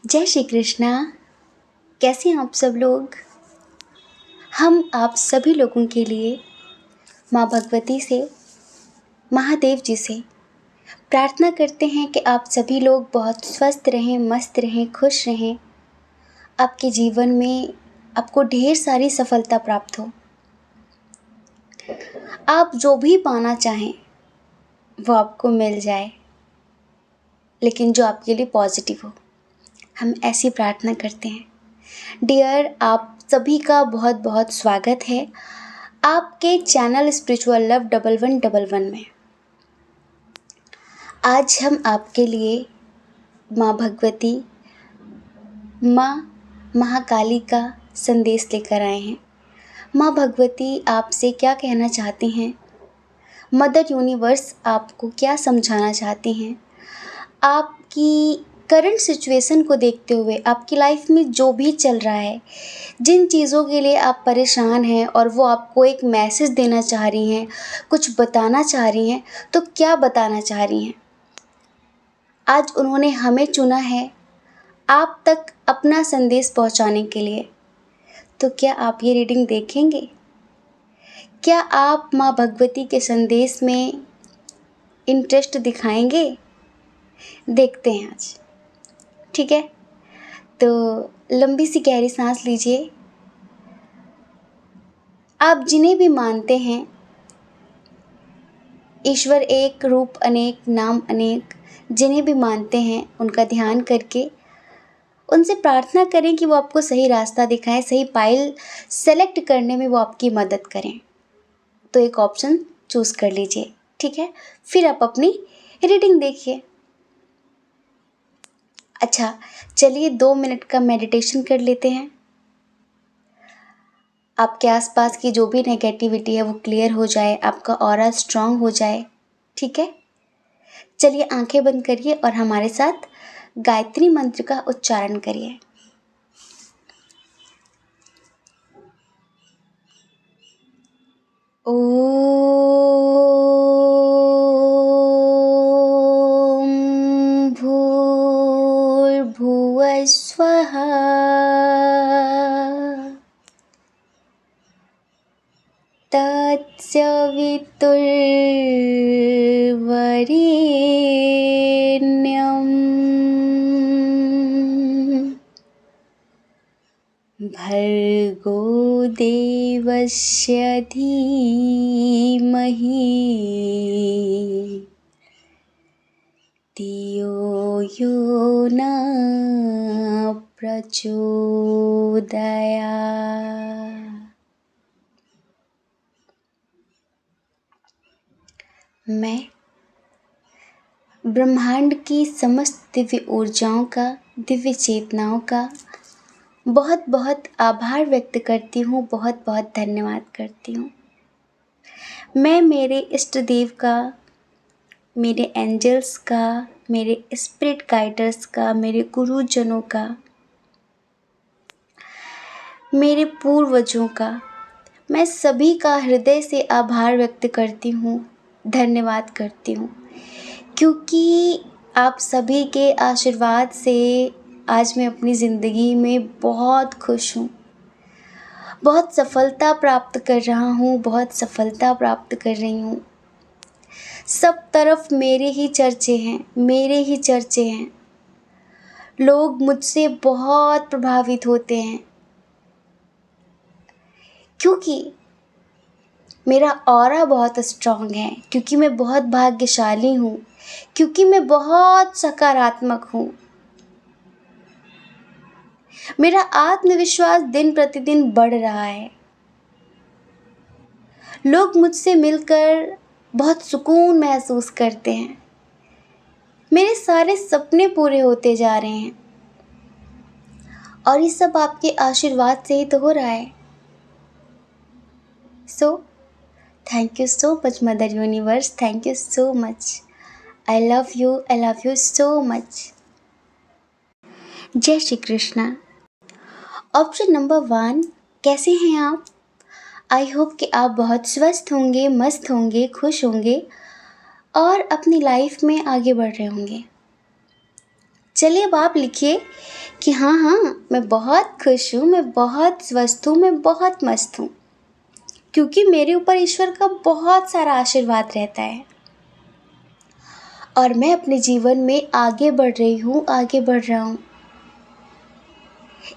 जय श्री कृष्णा। कैसे हैं आप सब लोग। हम आप सभी लोगों के लिए माँ भगवती से, महादेव जी से प्रार्थना करते हैं कि आप सभी लोग बहुत स्वस्थ रहें, मस्त रहें, खुश रहें। आपके जीवन में आपको ढेर सारी सफलता प्राप्त हो। आप जो भी पाना चाहें वो आपको मिल जाए, लेकिन जो आपके लिए पॉजिटिव हो। हम ऐसी प्रार्थना करते हैं। डियर, आप सभी का बहुत बहुत स्वागत है आपके चैनल स्पिरिचुअल लव 1111 में। आज हम आपके लिए माँ भगवती, माँ महाकाली का संदेश लेकर आए हैं। माँ भगवती आपसे क्या कहना चाहती हैं, मदर यूनिवर्स आपको क्या समझाना चाहती हैं, आपकी करंट सिचुएशन को देखते हुए आपकी लाइफ में जो भी चल रहा है, जिन चीज़ों के लिए आप परेशान हैं और वो आपको एक मैसेज देना चाह रही हैं, कुछ बताना चाह रही हैं, तो क्या बताना चाह रही हैं। आज उन्होंने हमें चुना है आप तक अपना संदेश पहुंचाने के लिए। तो क्या आप ये रीडिंग देखेंगे? क्या आप माँ भगवती के संदेश में इंटरेस्ट दिखाएंगे? देखते हैं आज, ठीक है। तो लंबी सी गहरी सांस लीजिए। आप जिन्हें भी मानते हैं, ईश्वर एक, रूप अनेक, नाम अनेक, जिन्हें भी मानते हैं उनका ध्यान करके उनसे प्रार्थना करें कि वो आपको सही रास्ता दिखाएं, सही पाइल सेलेक्ट करने में वो आपकी मदद करें। तो एक ऑप्शन चूज़ कर लीजिए, ठीक है। फिर आप अपनी रीडिंग देखिए। अच्छा, चलिए 2 मिनट का मेडिटेशन कर लेते हैं। आपके आसपास की जो भी नेगेटिविटी है वो क्लियर हो जाए, आपका ऑरा स्ट्रांग हो जाए, ठीक है। चलिए आंखें बंद करिए और हमारे साथ गायत्री मंत्र का उच्चारण करिए। ओम भूर्भुवः स्वः तत्सवितुर्वरेण्यं भर्गो देवस्य धीमहि धियो यो न प्रचोदयात्। मैं ब्रह्मांड की समस्त दिव्य ऊर्जाओं का, दिव्य चेतनाओं का बहुत बहुत आभार व्यक्त करती हूँ, बहुत बहुत धन्यवाद करती हूँ। मैं मेरे इष्ट देव का, मेरे एंजल्स का, मेरे स्पिरिट गाइडर्स का, मेरे गुरुजनों का, मेरे पूर्वजों का, मैं सभी का हृदय से आभार व्यक्त करती हूँ, धन्यवाद करती हूँ। क्योंकि आप सभी के आशीर्वाद से आज मैं अपनी ज़िंदगी में बहुत खुश हूँ, बहुत सफलता प्राप्त कर रहा हूँ, बहुत सफलता प्राप्त कर रही हूँ। सब तरफ मेरे ही चर्चे हैं, मेरे ही चर्चे हैं। लोग मुझसे बहुत प्रभावित होते हैं क्योंकि मेरा ऑरा बहुत स्ट्रांग है, क्योंकि मैं बहुत भाग्यशाली हूँ, क्योंकि मैं बहुत सकारात्मक हूँ। मेरा आत्मविश्वास दिन प्रतिदिन बढ़ रहा है। लोग मुझसे मिलकर बहुत सुकून महसूस करते हैं। मेरे सारे सपने पूरे होते जा रहे हैं और ये सब आपके आशीर्वाद से ही तो हो रहा है। So thank you so much mother universe, thank you so much. I love you so much. जय श्री कृष्णा। ऑप्शन नंबर 1, कैसे हैं आप? आई होप कि आप बहुत स्वस्थ होंगे, मस्त होंगे, खुश होंगे और अपनी लाइफ में आगे बढ़ रहे होंगे। चलिए अब आप लिखिए कि हाँ हाँ, मैं बहुत खुश हूँ, मैं बहुत स्वस्थ हूँ, मैं बहुत मस्त हूँ, क्योंकि मेरे ऊपर ईश्वर का बहुत सारा आशीर्वाद रहता है और मैं अपने जीवन में आगे बढ़ रही हूँ, आगे बढ़ रहा हूँ।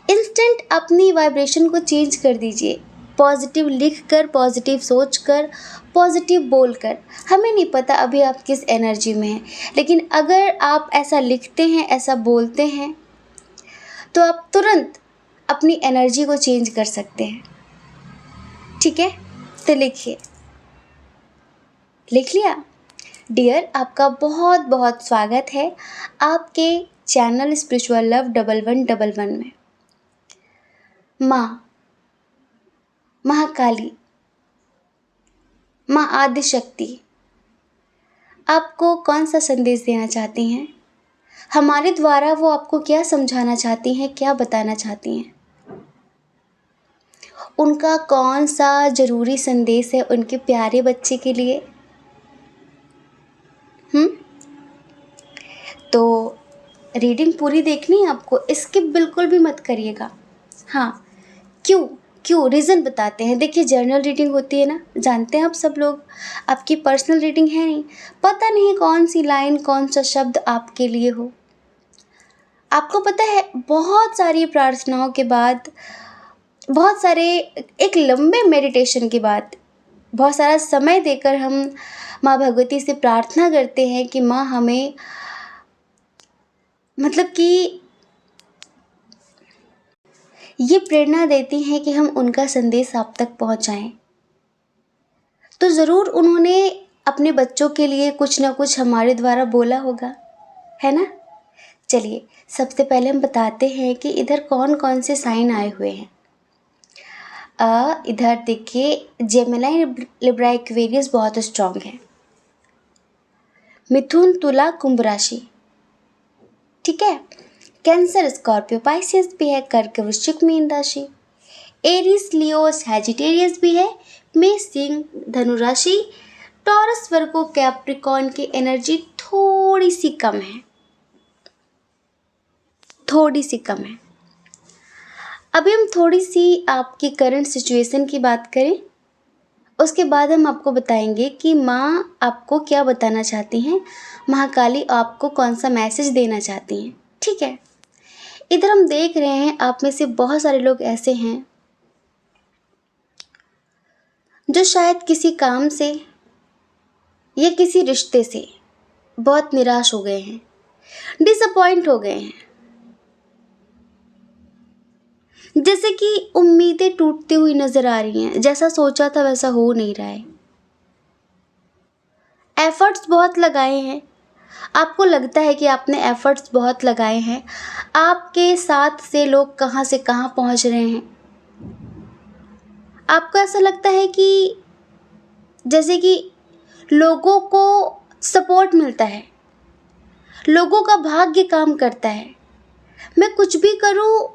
इंस्टेंट अपनी वाइब्रेशन को चेंज कर दीजिए, पॉजिटिव लिख कर, पॉजिटिव सोच कर, पॉजिटिव बोल कर। हमें नहीं पता अभी आप किस एनर्जी में हैं, लेकिन अगर आप ऐसा लिखते हैं, ऐसा बोलते हैं, तो आप तुरंत अपनी एनर्जी को चेंज कर सकते हैं। ठीक है, तो लिखिए। लिख लिया? डियर, आपका बहुत बहुत स्वागत है आपके चैनल स्पिरिचुअल लव 1111 में। माँ महाकाली, माँ आदिशक्ति आपको कौन सा संदेश देना चाहती हैं? हमारे द्वारा वो आपको क्या समझाना चाहती हैं, क्या बताना चाहती हैं? उनका कौन सा ज़रूरी संदेश है उनके प्यारे बच्चे के लिए? तो रीडिंग पूरी देखनी है आपको, स्किप बिल्कुल भी मत करिएगा। हाँ, क्यों क्यों रीज़न बताते हैं। देखिए, जर्नल रीडिंग होती है ना, जानते हैं आप सब लोग, आपकी पर्सनल रीडिंग है नहीं। पता नहीं कौन सी लाइन, कौन सा शब्द आपके लिए हो। आपको पता है, बहुत सारी प्रार्थनाओं के बाद, बहुत सारे एक लंबे मेडिटेशन के बाद, बहुत सारा समय देकर हम माँ भगवती से प्रार्थना करते हैं कि माँ हमें, मतलब कि ये प्रेरणा देती हैं कि हम उनका संदेश आप तक पहुंचाएं। तो ज़रूर उन्होंने अपने बच्चों के लिए कुछ ना कुछ हमारे द्वारा बोला होगा, है ना। चलिए, सबसे पहले हम बताते हैं कि इधर कौन कौन से साइन आए हुए हैं। इधर देखिए, जेमिनी, लिब्रा, एक्वेरियस बहुत स्ट्रांग है। मिथुन, तुला, कुंभ राशि, ठीक है। कैंसर, स्कॉर्पियो, पाइसेस भी है। कर्क, वृश्चिक, मीन राशि। एरिस, लियो, सैजिटेरियस भी है। मेष, सिंह, धनु राशि। टॉरस, वर्गो, कैप्रिकॉर्न की एनर्जी थोड़ी सी कम है, थोड़ी सी कम है। अभी हम थोड़ी सी आपकी करंट सिचुएशन की बात करें, उसके बाद हम आपको बताएंगे कि माँ आपको क्या बताना चाहती हैं, महाकाली आपको कौन सा मैसेज देना चाहती हैं। ठीक है, इधर हम देख रहे हैं आप में से बहुत सारे लोग ऐसे हैं जो शायद किसी काम से या किसी रिश्ते से बहुत निराश हो गए हैं, डिसअपॉइंट हो गए हैं। जैसे कि उम्मीदें टूटती हुई नजर आ रही हैं, जैसा सोचा था वैसा हो नहीं रहा है। एफर्ट्स बहुत लगाए हैं, आपको लगता है कि आपने एफर्ट्स बहुत लगाए हैं, आपके साथ से लोग कहाँ से कहाँ पहुँच रहे हैं। आपको ऐसा लगता है कि जैसे कि लोगों को सपोर्ट मिलता है, लोगों का भाग्य काम करता है। मैं कुछ भी करूं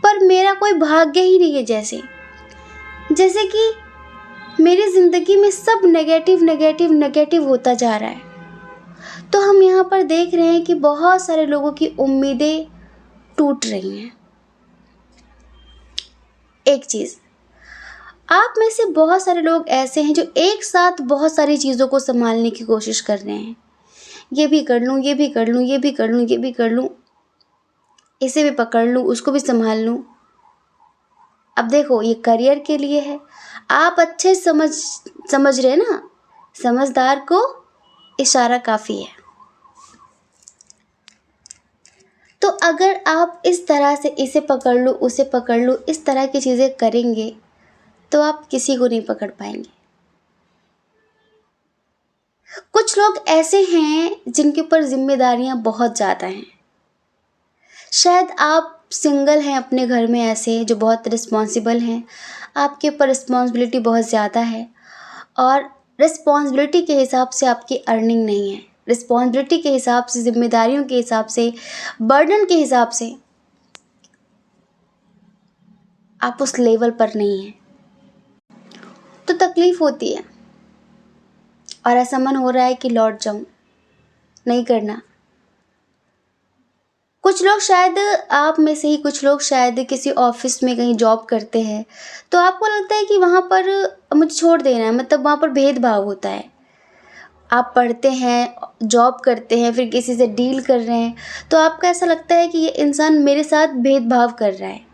पर मेरा कोई भाग्य ही नहीं है, जैसे कि मेरी ज़िंदगी में सब नेगेटिव नेगेटिव नेगेटिव होता जा रहा है। तो हम यहाँ पर देख रहे हैं कि बहुत सारे लोगों की उम्मीदें टूट रही हैं। एक चीज़, आप में से बहुत सारे लोग ऐसे हैं जो एक साथ बहुत सारी चीज़ों को संभालने की कोशिश कर रहे हैं। ये भी कर लूँ, ये भी कर लूँ, ये भी कर लूँ, ये भी कर लूँ, इसे भी पकड़ लूँ, उसको भी संभाल लूँ। अब देखो, ये करियर के लिए है, आप अच्छे समझ रहे हैं ना, समझदार को इशारा काफ़ी है। तो अगर आप इस तरह से इसे पकड़ लो, उसे पकड़ लो, इस तरह की चीज़ें करेंगे तो आप किसी को नहीं पकड़ पाएंगे। कुछ लोग ऐसे हैं जिनके ऊपर जिम्मेदारियां बहुत ज़्यादा हैं। शायद आप सिंगल हैं अपने घर में, ऐसे जो बहुत रिस्पॉन्सिबल हैं, आपके ऊपर रिस्पॉन्सिबिलिटी बहुत ज़्यादा है और रिस्पॉन्सिबिलिटी के हिसाब से आपकी अर्निंग नहीं है, रिस्पॉन्सिबिलिटी के हिसाब से, जिम्मेदारियों के हिसाब से, बर्डन के हिसाब से आप उस लेवल पर नहीं हैं, तो तकलीफ़ होती है और ऐसा मन हो रहा है कि लौट जाऊं। नहीं करना, कुछ लोग शायद, आप में से ही कुछ लोग शायद किसी ऑफिस में कहीं जॉब करते हैं, तो आपको लगता है कि वहाँ पर मुझे छोड़ देना है, मतलब वहाँ पर भेदभाव होता है। आप पढ़ते हैं, जॉब करते हैं, फिर किसी से डील कर रहे हैं, तो आपको ऐसा लगता है कि ये इंसान मेरे साथ भेदभाव कर रहा है।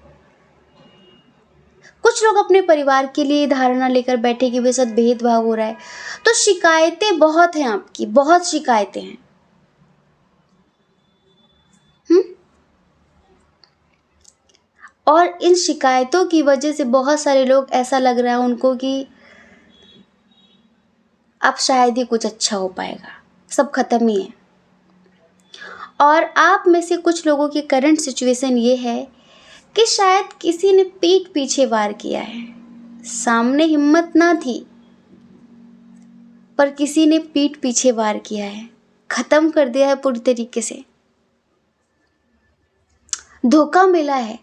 कुछ लोग अपने परिवार के लिए धारणा लेकर बैठे कि मेरे साथ भेदभाव हो रहा है। तो शिकायतें बहुत हैं आपकी, बहुत शिकायतें हैं। हुँ? और इन शिकायतों की वजह से बहुत सारे लोग, ऐसा लग रहा है उनको कि अब शायद ही कुछ अच्छा हो पाएगा, सब खत्म ही है। और आप में से कुछ लोगों की करंट सिचुएशन ये है कि शायद किसी ने पीठ पीछे वार किया है। सामने हिम्मत ना थी, पर किसी ने पीठ पीछे वार किया है, खत्म कर दिया है पूरी तरीके से। धोखा मिला है,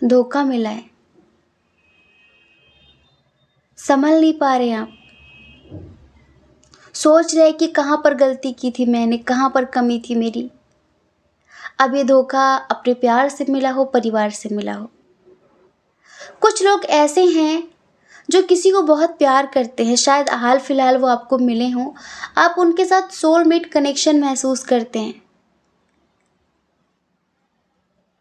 धोखा मिला है। संभल नहीं पा रहे आप, सोच रहे कि कहाँ पर गलती की थी मैंने, कहाँ पर कमी थी मेरी। अब ये धोखा अपने प्यार से मिला हो, परिवार से मिला हो। कुछ लोग ऐसे हैं जो किसी को बहुत प्यार करते हैं, शायद हाल फिलहाल वो आपको मिले हों, आप उनके साथ सोलमेट कनेक्शन महसूस करते हैं,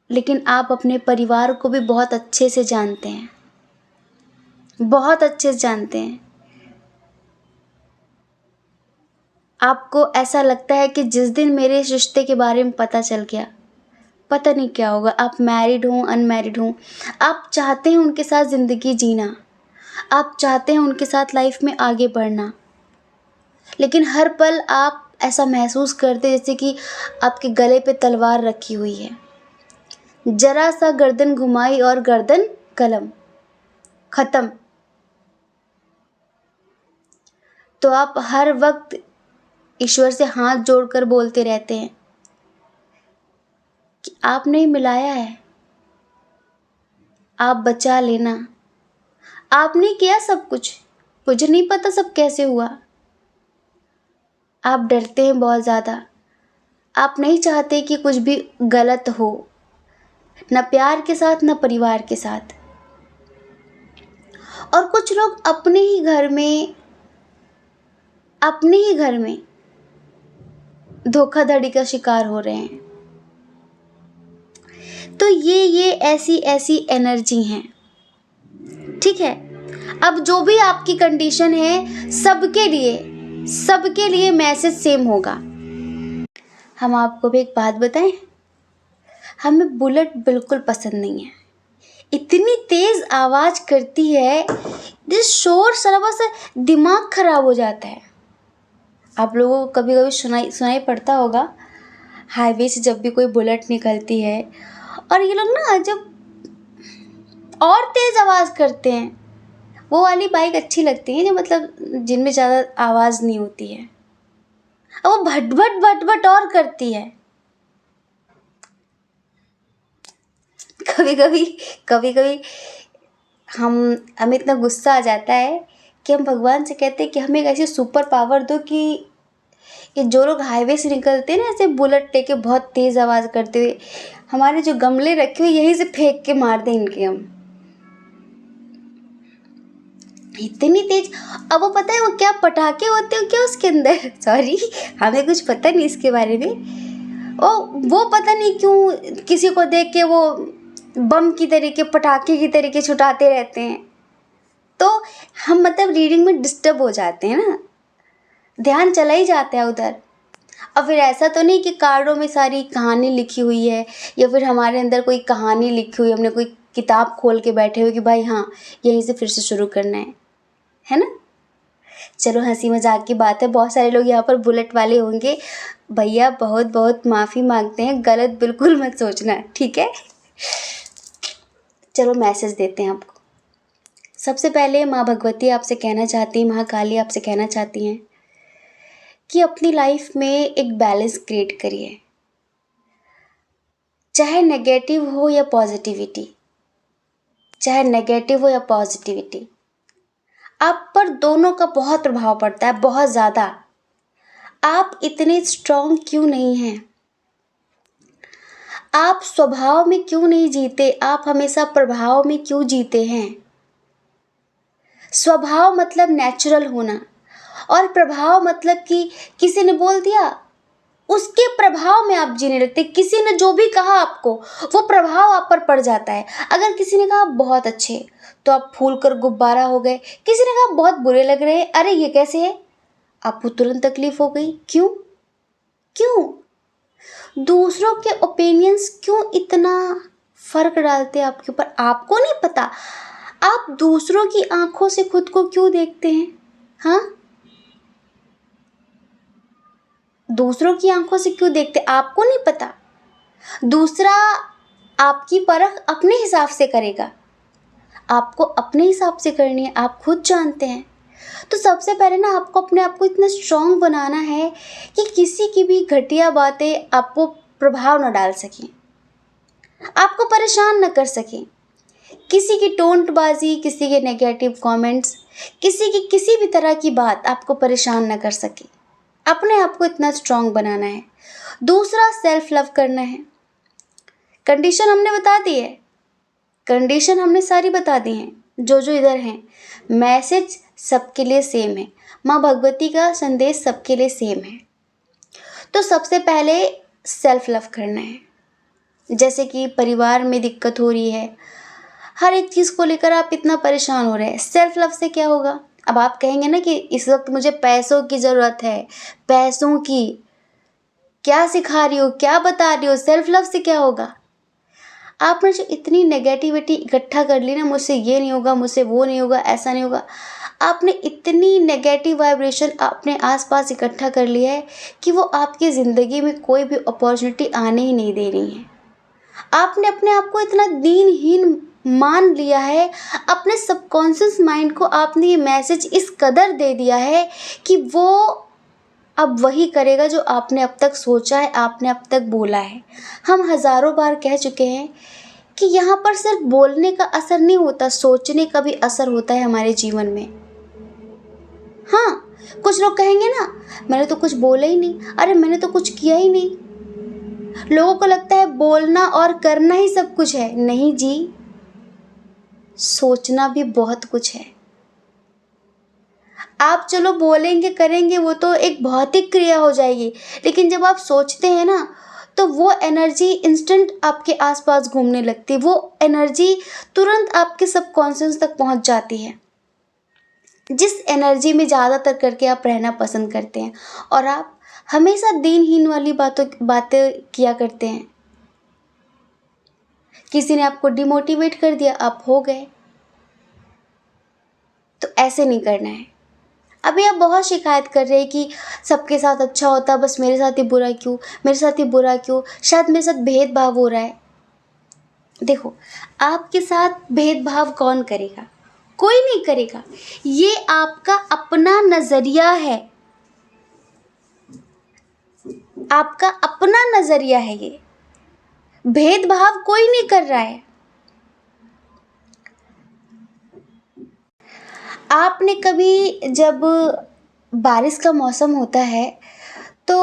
लेकिन आप अपने परिवार को भी बहुत अच्छे से जानते हैं, बहुत अच्छे से जानते हैं। आपको ऐसा लगता है कि जिस दिन मेरे इस रिश्ते के बारे में पता चल गया, पता नहीं क्या होगा। आप मैरिड हों, अनमैरिड हों, आप चाहते हैं उनके साथ ज़िंदगी जीना, आप चाहते हैं उनके साथ लाइफ में आगे बढ़ना, लेकिन हर पल आप ऐसा महसूस करते जैसे कि आपके गले पे तलवार रखी हुई है। जरा सा गर्दन घुमाई और गर्दन कलम, खत्म। तो आप हर वक्त ईश्वर से हाथ जोड़कर बोलते रहते हैं कि आपने ही मिलाया है, आप बचा लेना। आपने किया सब कुछ, मुझे नहीं पता सब कैसे हुआ। आप डरते हैं बहुत ज़्यादा, आप नहीं चाहते कि कुछ भी गलत हो, न प्यार के साथ न परिवार के साथ। और कुछ लोग अपने ही घर में, अपने ही घर में धोखाधड़ी का शिकार हो रहे हैं। तो ये ऐसी ऐसी एनर्जी हैं, ठीक है। अब जो भी आपकी कंडीशन है, सबके लिए मैसेज सेम होगा। हम आपको भी एक बात बताएं, हमें बुलेट बिल्कुल पसंद नहीं है। इतनी तेज आवाज करती है, जिस शोर शराबा से दिमाग खराब हो जाता है। आप लोगों को कभी कभी सुनाई पड़ता होगा, हाईवे से जब भी कोई बुलेट निकलती है और ये लोग ना जब और तेज आवाज करते हैं, वो वाली बाइक अच्छी लगती है जो मतलब जिनमें ज़्यादा आवाज़ नहीं होती है। अब वो भट भट भट भट और करती है। कभी कभी हमें इतना गुस्सा आ जाता है कि हम भगवान से कहते हैं कि हमें एक ऐसी सुपर पावर दो कि ये जो लोग हाईवे से निकलते हैं ना ऐसे बुलेट लेके बहुत तेज़ आवाज़ करते हुए, हमारे जो गमले रखे हुए यहीं से फेंक के मार दें इनके हम, इतनी तेज। अब वो पता है वो क्या पटाखे होते हैं क्या उसके अंदर, सॉरी हमें कुछ पता नहीं इसके बारे में। वो पता नहीं क्यों किसी को देख के वो बम की तरीके, पटाखे की तरीके छुटाते रहते हैं। तो हम मतलब रीडिंग में डिस्टर्ब हो जाते हैं ना, ध्यान चला ही जाता है उधर। और फिर ऐसा तो नहीं कि कार्डों में सारी कहानी लिखी हुई है, या फिर हमारे अंदर कोई कहानी लिखी हुई, हमने कोई किताब खोल के बैठे हुए कि भाई हाँ यहीं से फिर से शुरू करना है ना। चलो हंसी मजाक की बात है, बहुत सारे लोग यहाँ पर बुलेट वाले होंगे, भैया बहुत बहुत माफ़ी मांगते हैं, गलत बिल्कुल मत सोचना, ठीक है। चलो मैसेज देते हैं आपको। सबसे पहले माँ भगवती आपसे कहना चाहती हैं, महाकाली आपसे कहना चाहती हैं कि अपनी लाइफ में एक बैलेंस क्रिएट करिए, चाहे नेगेटिव हो या पॉजिटिविटी, चाहे नेगेटिव हो या पॉजिटिविटी, आप पर दोनों का बहुत प्रभाव पड़ता है, बहुत ज़्यादा। आप इतने स्ट्रॉन्ग क्यों नहीं हैं? आप स्वभाव में क्यों नहीं जीते, आप हमेशा प्रभाव में क्यों जीते हैं? स्वभाव मतलब नेचुरल होना, और प्रभाव मतलब कि किसी ने बोल दिया उसके प्रभाव में आप जीने लगते। किसी ने जो भी कहा आपको, वो प्रभाव आप पर पड़ जाता है। अगर किसी ने कहा बहुत अच्छे, तो आप फूल कर गुब्बारा हो गए। किसी ने कहा बहुत बुरे लग रहे हैं, अरे ये कैसे है, आपको तुरंत तकलीफ हो गई। क्यों? क्यों? दूसरों के ओपिनियंस क्यों इतना फर्क डालते हैं आपके ऊपर? आपको नहीं पता आप दूसरों की आंखों से खुद को क्यों देखते हैं? हाँ, दूसरों की आंखों से क्यों देखते, आपको नहीं पता। दूसरा आपकी परख अपने हिसाब से करेगा, आपको अपने हिसाब से करनी है, आप खुद जानते हैं। तो सबसे पहले ना आपको अपने आप को इतना स्ट्रांग बनाना है कि किसी की भी घटिया बातें आपको प्रभाव न डाल सकें, आपको परेशान न कर सकें। किसी की टोंटबाजी, किसी के नेगेटिव कमेंट्स, किसी की किसी भी तरह की बात आपको परेशान न कर सके। अपने आप को इतना स्ट्रांग बनाना है। दूसरा, सेल्फ लव करना है। कंडीशन हमने बता दी है, कंडीशन हमने सारी बता दी हैं, जो जो इधर हैं। मैसेज सबके लिए सेम है, माँ भगवती का संदेश सबके लिए सेम है। तो सबसे पहले सेल्फ लव करना है। जैसे कि परिवार में दिक्कत हो रही है, हर एक चीज़ को लेकर आप इतना परेशान हो रहे हैं, सेल्फ लव से क्या होगा? अब आप कहेंगे ना कि इस वक्त मुझे पैसों की ज़रूरत है, पैसों की, क्या सिखा रही हो, क्या बता रही हो, सेल्फ लव से क्या होगा? आपने जो इतनी नेगेटिविटी इकट्ठा कर ली ना, मुझसे ये नहीं होगा, मुझसे वो नहीं होगा, ऐसा नहीं होगा, आपने इतनी नेगेटिव वाइब्रेशन अपने आसपास इकट्ठा कर लिया है कि वो आपकी ज़िंदगी में कोई भी अपॉर्चुनिटी आने ही नहीं दे रही है। आपने अपने आप को इतना दीनहीन मान लिया है, अपने सबकॉन्शियस माइंड को आपने ये मैसेज इस कदर दे दिया है कि वो अब वही करेगा जो आपने अब तक सोचा है, आपने अब तक बोला है। हम हज़ारों बार कह चुके हैं कि यहाँ पर सिर्फ बोलने का असर नहीं होता, सोचने का भी असर होता है हमारे जीवन में। हाँ, कुछ लोग कहेंगे ना, मैंने तो कुछ बोला ही नहीं, अरे मैंने तो कुछ किया ही नहीं। लोगों को लगता है बोलना और करना ही सब कुछ है। नहीं जी, सोचना भी बहुत कुछ है। आप चलो बोलेंगे करेंगे, वो तो एक भौतिक क्रिया हो जाएगी, लेकिन जब आप सोचते हैं ना, तो वो एनर्जी इंस्टेंट आपके आसपास घूमने लगती है। वो एनर्जी तुरंत आपके सबकॉन्शियस तक पहुंच जाती है, जिस एनर्जी में ज़्यादातर करके आप रहना पसंद करते हैं, और आप हमेशा दीनहीन वाली बातें किया करते हैं। किसी ने आपको डिमोटिवेट कर दिया, आप हो गए। तो ऐसे नहीं करना है। अभी आप बहुत शिकायत कर रहे हैं कि सबके साथ अच्छा होता, बस मेरे साथ ही बुरा क्यों, मेरे साथ ही बुरा क्यों, शायद मेरे साथ भेदभाव हो रहा है। देखो, आपके साथ भेदभाव कौन करेगा? कोई नहीं करेगा। ये आपका अपना नज़रिया है, आपका अपना नज़रिया है। ये भेदभाव कोई नहीं कर रहा है। आपने कभी, जब बारिश का मौसम होता है तो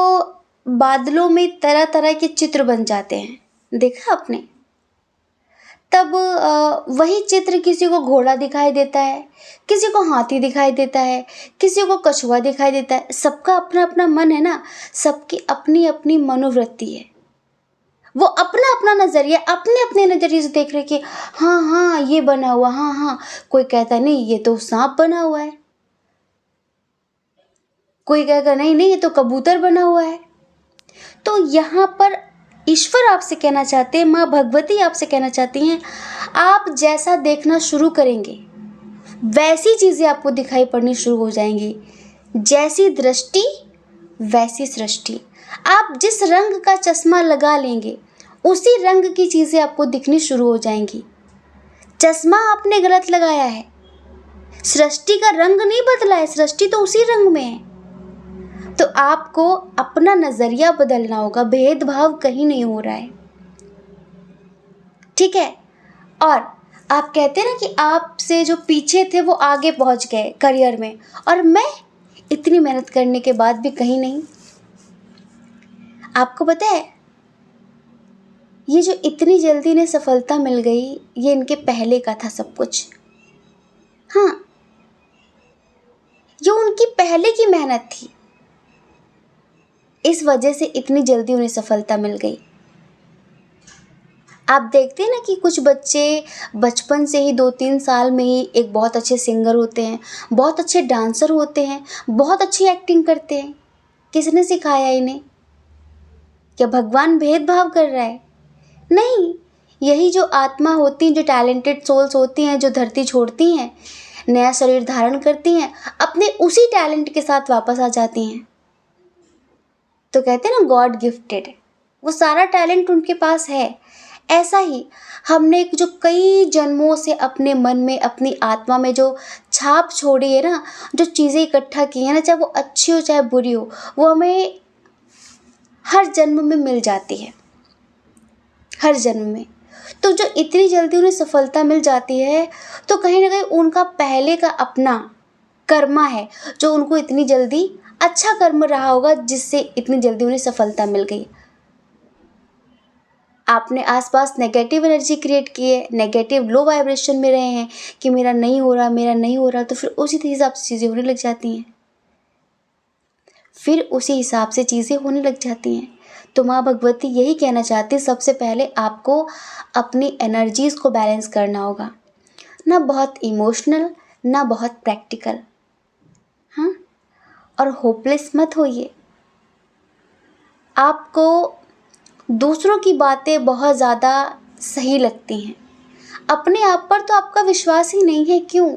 बादलों में तरह तरह के चित्र बन जाते हैं, देखा आपने? तब वही चित्र किसी को घोड़ा दिखाई देता है, किसी को हाथी दिखाई देता है, किसी को कछुआ दिखाई देता है। सबका अपना अपना मन है ना, सबकी अपनी अपनी मनोवृत्ति है। वो अपना अपना नज़रिया, अपने अपने नज़रिए से देख रहे कि हाँ हाँ ये बना हुआ, हाँ हाँ। कोई कहता नहीं ये तो सांप बना हुआ है, कोई कहेगा नहीं नहीं ये तो कबूतर बना हुआ है। तो यहाँ पर ईश्वर आपसे कहना चाहते हैं, माँ भगवती आपसे कहना चाहती हैं, आप जैसा देखना शुरू करेंगे वैसी चीज़ें आपको दिखाई पड़नी शुरू हो जाएंगी। जैसी दृष्टि वैसी सृष्टि। आप जिस रंग का चश्मा लगा लेंगे, उसी रंग की चीज़ें आपको दिखनी शुरू हो जाएंगी। चश्मा आपने गलत लगाया है, सृष्टि का रंग नहीं बदला है, सृष्टि तो उसी रंग में है। तो आपको अपना नज़रिया बदलना होगा, भेदभाव कहीं नहीं हो रहा है, ठीक है? और आप कहते हैं ना कि आपसे जो पीछे थे वो आगे पहुंच गए करियर में, और मैं इतनी मेहनत करने के बाद भी कहीं नहीं। आपको पता है, ये जो इतनी जल्दी इन्हें सफलता मिल गई, ये इनके पहले का था सब कुछ। हाँ, ये उनकी पहले की मेहनत थी, इस वजह से इतनी जल्दी उन्हें सफलता मिल गई। आप देखते हैं ना कि कुछ बच्चे बचपन से ही 2-3 साल में ही एक बहुत अच्छे सिंगर होते हैं, बहुत अच्छे डांसर होते हैं, बहुत अच्छी एक्टिंग करते हैं। किसने सिखाया इन्हें? क्या भगवान भेदभाव कर रहा है? नहीं, यही जो आत्मा होती हैं, जो टैलेंटेड सोल्स होती हैं, जो धरती छोड़ती हैं, नया शरीर धारण करती हैं, अपने उसी टैलेंट के साथ वापस आ जाती हैं। तो कहते हैं ना, गॉड गिफ्टेड, वो सारा टैलेंट उनके पास है। ऐसा ही हमने जो कई जन्मों से अपने मन में, अपनी आत्मा में जो छाप छोड़ी है ना, जो चीज़ें इकट्ठा की हैं ना, चाहे वो अच्छी हो चाहे बुरी हो, वो हमें हर जन्म में मिल जाती है, हर जन्म में। तो जो इतनी जल्दी उन्हें सफलता मिल जाती है, तो कहीं ना कहीं उनका पहले का अपना कर्मा है जो उनको इतनी जल्दी, अच्छा कर्म रहा होगा जिससे इतनी जल्दी उन्हें सफलता मिल गई। आपने आसपास नेगेटिव एनर्जी क्रिएट की है, नेगेटिव लो वाइब्रेशन में रहे हैं कि मेरा नहीं हो रहा, मेरा नहीं हो रहा, तो फिर उसी हिसाब से चीज़ें होने लग जाती हैं, फिर उसी हिसाब से चीज़ें होने लग जाती हैं। तो माँ भगवती यही कहना चाहती है, सबसे पहले आपको अपनी एनर्जीज़ को बैलेंस करना होगा, ना बहुत इमोशनल ना बहुत प्रैक्टिकल। हाँ, और होपलेस मत होइए। आपको दूसरों की बातें बहुत ज़्यादा सही लगती हैं, अपने आप पर तो आपका विश्वास ही नहीं है, क्यों?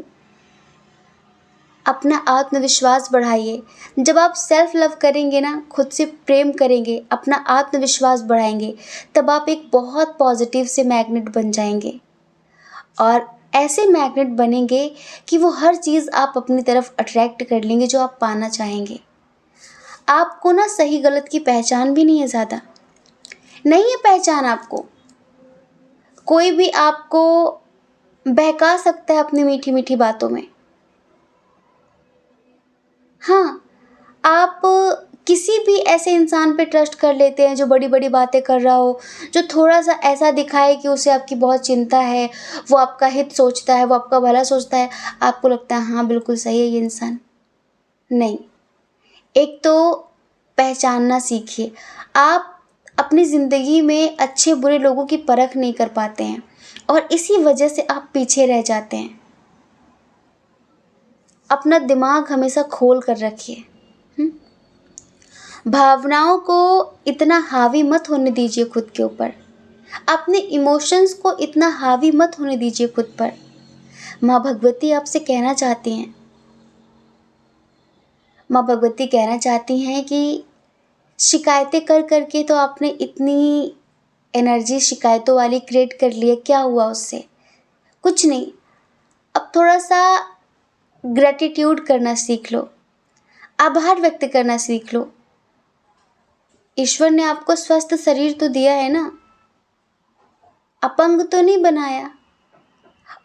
अपना आत्मविश्वास बढ़ाइए। जब आप सेल्फ लव करेंगे ना, खुद से प्रेम करेंगे, अपना आत्मविश्वास बढ़ाएंगे, तब आप एक बहुत पॉजिटिव से मैग्नेट बन जाएंगे, और ऐसे मैग्नेट बनेंगे कि वो हर चीज़ आप अपनी तरफ अट्रैक्ट कर लेंगे जो आप पाना चाहेंगे। आपको ना सही गलत की पहचान भी नहीं है, ज़्यादा नहीं है पहचान आपको। कोई भी आपको बहका सकता है अपनी मीठी मीठी बातों में। हाँ, आप किसी भी ऐसे इंसान पे ट्रस्ट कर लेते हैं जो बड़ी बड़ी बातें कर रहा हो, जो थोड़ा सा ऐसा दिखाए कि उसे आपकी बहुत चिंता है, वो आपका हित सोचता है, वो आपका भला सोचता है, आपको लगता है हाँ बिल्कुल सही है ये इंसान। नहीं, एक तो पहचानना सीखिए। आप अपनी ज़िंदगी में अच्छे बुरे लोगों की परख नहीं कर पाते हैं, और इसी वजह से आप पीछे रह जाते हैं। अपना दिमाग हमेशा खोल कर रखिए। भावनाओं को इतना हावी मत होने दीजिए खुद के ऊपर, अपने इमोशंस को इतना हावी मत होने दीजिए खुद पर। माँ भगवती आपसे कहना चाहती हैं, माँ भगवती कहना चाहती हैं कि शिकायतें कर करके तो आपने इतनी एनर्जी शिकायतों वाली क्रिएट कर ली है, क्या हुआ उससे? कुछ नहीं। अब थोड़ा सा ग्रेटिट्यूड करना सीख लो, आभार व्यक्त करना सीख लो। ईश्वर ने आपको स्वस्थ शरीर तो दिया है ना, अपंग तो नहीं बनाया।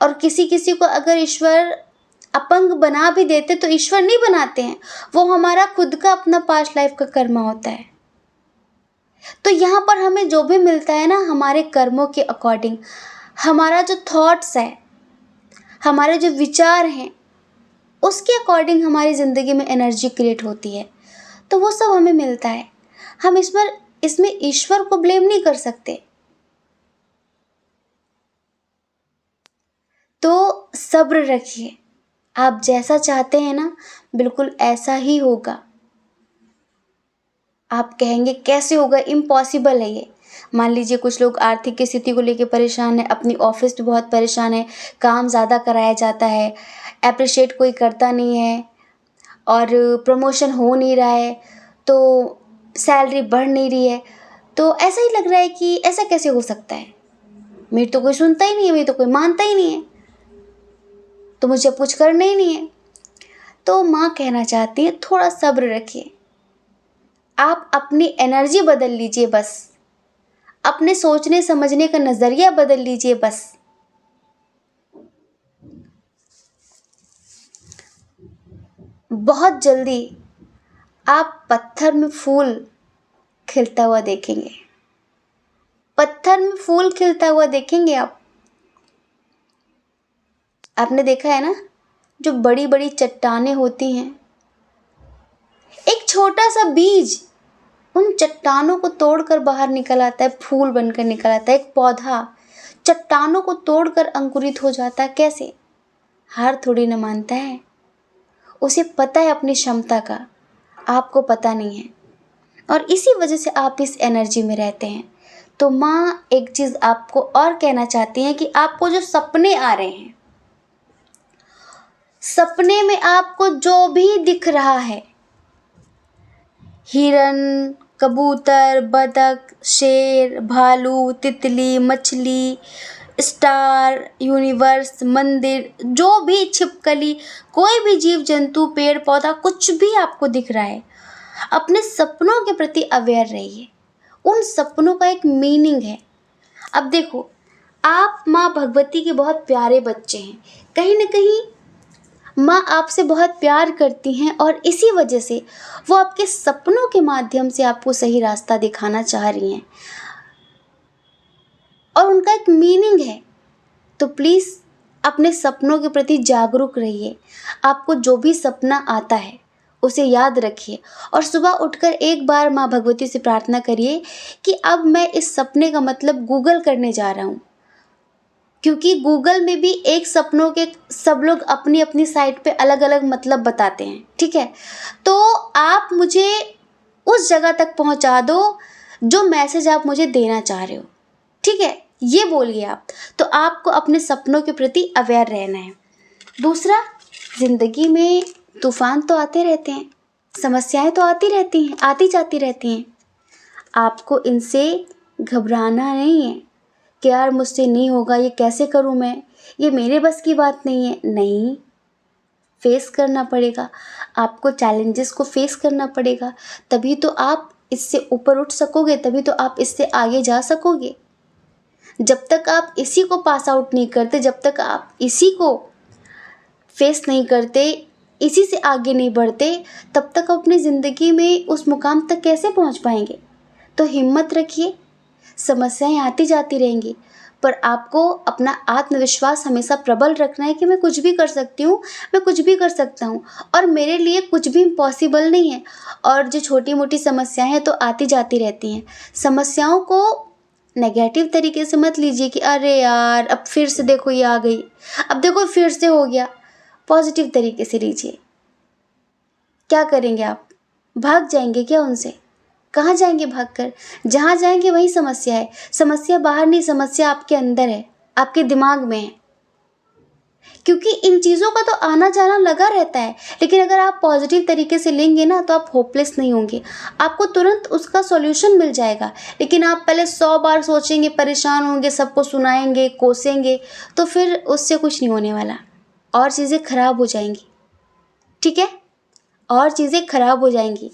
और किसी किसी को अगर ईश्वर अपंग बना भी देते तो ईश्वर नहीं बनाते हैं, वो हमारा खुद का अपना पास्ट लाइफ का कर्म होता है। तो यहाँ पर हमें जो भी मिलता है ना, हमारे कर्मों के अकॉर्डिंग, हमारा जो थॉट्स है, हमारे जो विचार हैं, उसके अकॉर्डिंग हमारी ज़िंदगी में एनर्जी क्रिएट होती है, तो वो सब हमें मिलता है। हम इसमें ईश्वर को ब्लेम नहीं कर सकते। तो सब्र रखिए, आप जैसा चाहते हैं ना बिल्कुल ऐसा ही होगा। आप कहेंगे कैसे होगा, इम्पॉसिबल है ये। मान लीजिए कुछ लोग आर्थिक स्थिति को लेकर परेशान है, अपनी ऑफिस पे बहुत परेशान है, काम ज़्यादा कराया जाता है, अप्रिशिएट कोई करता नहीं है, और प्रमोशन हो नहीं रहा है, तो सैलरी बढ़ नहीं रही है, तो ऐसा ही लग रहा है कि ऐसा कैसे हो सकता है, मेरी तो कोई सुनता ही नहीं है, मेरी तो कोई मानता ही नहीं है, तो मुझे अब कुछ करना ही नहीं है। तो माँ कहना चाहती है थोड़ा सब्र रखिए, आप अपनी एनर्जी बदल लीजिए, बस अपने सोचने समझने का नज़रिया बदल लीजिए बस। बहुत जल्दी आप पत्थर में फूल खिलता हुआ देखेंगे। पत्थर पत्थर में फूल खिलता हुआ देखेंगे आप। आपने देखा है ना, जो बड़ी बड़ी चट्टानें होती हैं, एक छोटा सा बीज उन चट्टानों को तोड़कर बाहर निकल आता है, फूल बनकर निकल आता है। एक पौधा चट्टानों को तोड़कर अंकुरित हो जाता है। कैसे? हार थोड़ी न मानता है, उसे पता है अपनी क्षमता का, आपको पता नहीं है, और इसी वजह से आप इस एनर्जी में रहते हैं। तो माँ एक चीज़ आपको और कहना चाहती हैं कि आपको जो सपने आ रहे हैं, सपने में आपको जो भी दिख रहा है, हिरन, कबूतर, बतख, शेर, भालू, तितली, मछली, स्टार, यूनिवर्स, मंदिर, जो भी छिपकली, कोई भी जीव जंतु, पेड़ पौधा, कुछ भी आपको दिख रहा है, अपने सपनों के प्रति अवेयर रहिए। उन सपनों का एक मीनिंग है। अब देखो, आप माँ भगवती के बहुत प्यारे बच्चे हैं। कहीं न कहीं माँ आपसे बहुत प्यार करती हैं, और इसी वजह से वो आपके सपनों के माध्यम से आपको सही रास्ता दिखाना चाह रही हैं, और उनका एक मीनिंग है। तो प्लीज़ अपने सपनों के प्रति जागरूक रहिए। आपको जो भी सपना आता है उसे याद रखिए, और सुबह उठकर एक बार माँ भगवती से प्रार्थना करिए कि अब मैं इस सपने का मतलब गूगल करने जा रहा हूँ, क्योंकि गूगल में भी एक सपनों के सब लोग अपनी अपनी साइट पे अलग अलग मतलब बताते हैं। ठीक है, तो आप मुझे उस जगह तक पहुंचा दो जो मैसेज आप मुझे देना चाह रहे हो। ठीक है, ये बोलिए आप। तो आपको अपने सपनों के प्रति अवेयर रहना है। दूसरा, ज़िंदगी में तूफान तो आते रहते हैं, समस्याएं तो आती रहती हैं, आती जाती रहती हैं। आपको इनसे घबराना नहीं है कि यार मुझसे नहीं होगा, ये कैसे करूँ मैं, ये मेरे बस की बात नहीं है। नहीं, फेस करना पड़ेगा, आपको चैलेंजेस को फेस करना पड़ेगा, तभी तो आप इससे ऊपर उठ सकोगे, तभी तो आप इससे आगे जा सकोगे। जब तक आप इसी को पास आउट नहीं करते, जब तक आप इसी को फेस नहीं करते, इसी से आगे नहीं बढ़ते, तब तक अपनी ज़िंदगी में उस मुकाम तक कैसे पहुंच पाएंगे। तो हिम्मत रखिए, समस्याएं आती जाती रहेंगी, पर आपको अपना आत्मविश्वास हमेशा प्रबल रखना है कि मैं कुछ भी कर सकती हूँ, मैं कुछ भी कर सकता हूँ, और मेरे लिए कुछ भी इम्पॉसिबल नहीं है। और जो छोटी मोटी समस्याएं हैं तो आती जाती रहती हैं। समस्याओं को नेगेटिव तरीके से मत लीजिए कि अरे यार अब फिर से देखो ये आ गई, अब देखो फिर से हो गया। पॉजिटिव तरीके से लीजिए। क्या करेंगे आप? भाग जाएंगे क्या उनसे? कहाँ जाएंगे भागकर? जहाँ जाएंगे वही समस्या है। समस्या बाहर नहीं, समस्या आपके अंदर है, आपके दिमाग में है। क्योंकि इन चीज़ों का तो आना जाना लगा रहता है, लेकिन अगर आप पॉजिटिव तरीके से लेंगे ना तो आप होपलेस नहीं होंगे, आपको तुरंत उसका सॉल्यूशन मिल जाएगा। लेकिन आप पहले 100 बार सोचेंगे, परेशान होंगे, सबको सुनाएंगे, कोसेंगे, तो फिर उससे कुछ नहीं होने वाला, और चीज़ें खराब हो जाएंगी। ठीक है, और चीज़ें खराब हो जाएंगी।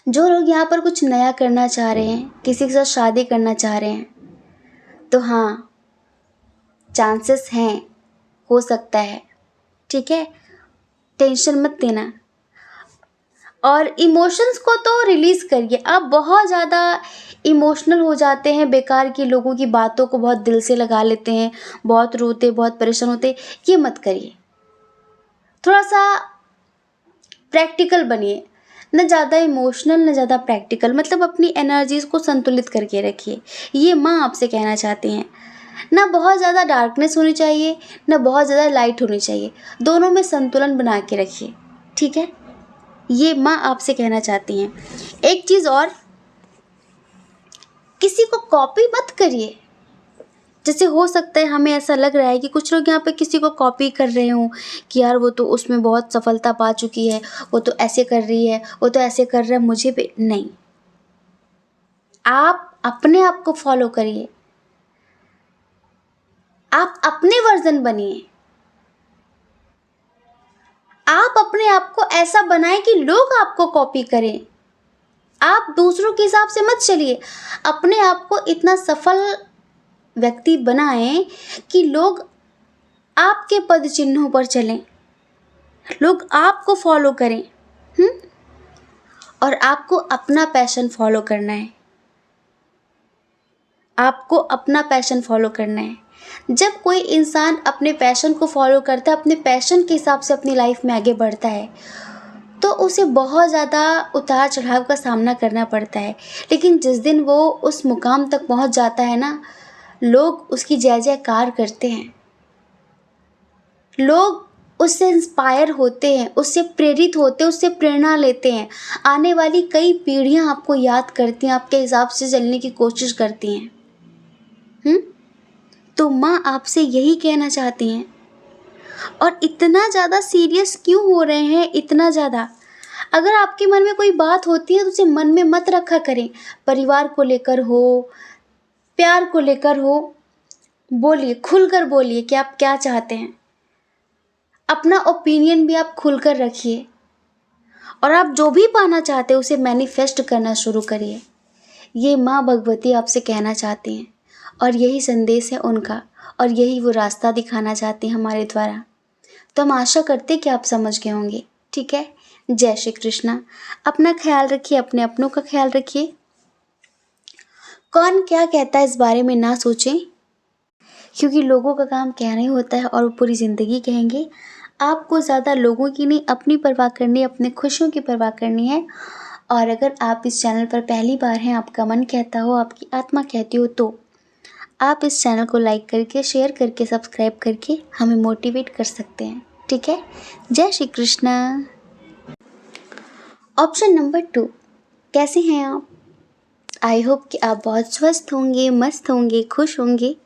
जो लोग यहाँ पर कुछ नया करना चाह रहे हैं, किसी के साथ शादी करना चाह रहे हैं, तो हाँ, चांसेस हैं, हो सकता है। ठीक है, टेंशन मत लेना, और इमोशंस को तो रिलीज़ करिए। आप बहुत ज़्यादा इमोशनल हो जाते हैं, बेकार की लोगों की बातों को बहुत दिल से लगा लेते हैं, बहुत रोते, बहुत परेशान होते, ये मत करिए। थोड़ा सा प्रैक्टिकल बनिए, न ज़्यादा इमोशनल न ज़्यादा प्रैक्टिकल, मतलब अपनी एनर्जीज़ को संतुलित करके रखिए। ये माँ आपसे कहना चाहती हैं। ना बहुत ज़्यादा डार्कनेस होनी चाहिए, ना बहुत ज़्यादा लाइट होनी चाहिए, दोनों में संतुलन बना के रखिए। ठीक है, ये माँ आपसे कहना चाहती हैं। एक चीज़ और, किसी को कॉपी मत करिए। जैसे हो सकता है हमें ऐसा लग रहा है कि कुछ लोग यहाँ पे किसी को कॉपी कर रहे हों कि यार वो तो उसमें बहुत सफलता पा चुकी है, वो तो ऐसे कर रही है, वो तो ऐसे कर रहा है, मुझे भी नहीं। आप अपने आप को फॉलो करिए, आप अपने वर्जन बनिए, आप अपने आप को ऐसा बनाएं कि लोग आपको कॉपी करें। आप दूसरों के हिसाब से मत चलिए, अपने आप को इतना सफल व्यक्ति बनाएं कि लोग आपके पद चिन्हों पर चलें, लोग आपको फॉलो करें। और आपको अपना पैशन फॉलो करना है। आपको अपना पैशन फॉलो करना है। जब कोई इंसान अपने पैशन को फॉलो करता है, अपने पैशन के हिसाब से अपनी लाइफ में आगे बढ़ता है, तो उसे बहुत ज़्यादा उतार चढ़ाव का सामना करना पड़ता है। लेकिन जिस दिन वो उस मुकाम तक पहुंच जाता है ना, लोग उसकी जय जयकार करते हैं, लोग उससे इंस्पायर होते हैं, उससे प्रेरित होते हैं, उससे प्रेरणा लेते हैं। आने वाली कई पीढ़ियां आपको याद करती हैं, आपके हिसाब से चलने की कोशिश करती हैं। तो माँ आपसे यही कहना चाहती हैं। और इतना ज़्यादा सीरियस क्यों हो रहे हैं, इतना ज़्यादा? अगर आपके मन में कोई बात होती है तो उसे मन में मत रखा करें। परिवार को लेकर हो, प्यार को लेकर हो, बोलिए, खुलकर बोलिए कि आप क्या चाहते हैं। अपना ओपिनियन भी आप खुलकर रखिए, और आप जो भी पाना चाहते हैं उसे मैनिफेस्ट करना शुरू करिए। ये माँ भगवती आपसे कहना चाहती हैं, और यही संदेश है उनका, और यही वो रास्ता दिखाना चाहती हैं हमारे द्वारा। तो हम आशा करते हैं कि आप समझ गए होंगे। ठीक है, जय श्री कृष्णा। अपना ख्याल रखिए, अपने अपनों का ख्याल रखिए। कौन क्या कहता है इस बारे में ना सोचें, क्योंकि लोगों का काम कहना ही होता है और वो पूरी ज़िंदगी कहेंगे। आपको ज़्यादा लोगों की नहीं, अपनी परवाह करनी है, अपने खुशियों की परवाह करनी है। और अगर आप इस चैनल पर पहली बार हैं, आपका मन कहता हो, आपकी आत्मा कहती हो, तो आप इस चैनल को लाइक करके, शेयर करके, सब्सक्राइब करके हमें मोटिवेट कर सकते हैं। ठीक है, जय श्री कृष्णा। ऑप्शन नंबर 2, कैसे हैं आप? आई होप कि आप बहुत स्वस्थ होंगे, मस्त होंगे, खुश होंगे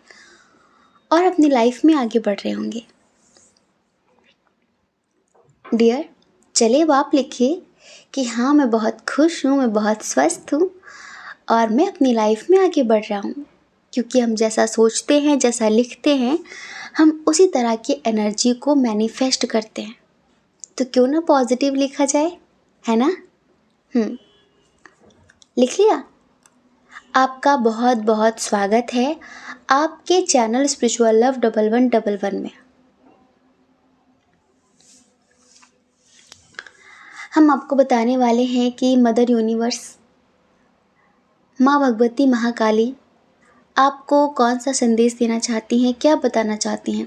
और अपनी लाइफ में आगे बढ़ रहे होंगे। डियर, चलिए अब आप लिखिए कि हाँ, मैं बहुत खुश हूँ, मैं बहुत स्वस्थ हूँ और मैं अपनी लाइफ में आगे बढ़ रहा हूँ। क्योंकि हम जैसा सोचते हैं, जैसा लिखते हैं, हम उसी तरह की एनर्जी को मैनिफेस्ट करते हैं। तो क्यों ना पॉजिटिव लिखा जाए, है ना? लिख लिया? आपका बहुत बहुत स्वागत है आपके चैनल स्पिरिचुअल लव 1111 में। हम आपको बताने वाले हैं कि मदर यूनिवर्स, माँ भगवती, महाकाली आपको कौन सा संदेश देना चाहती हैं, क्या बताना चाहती हैं।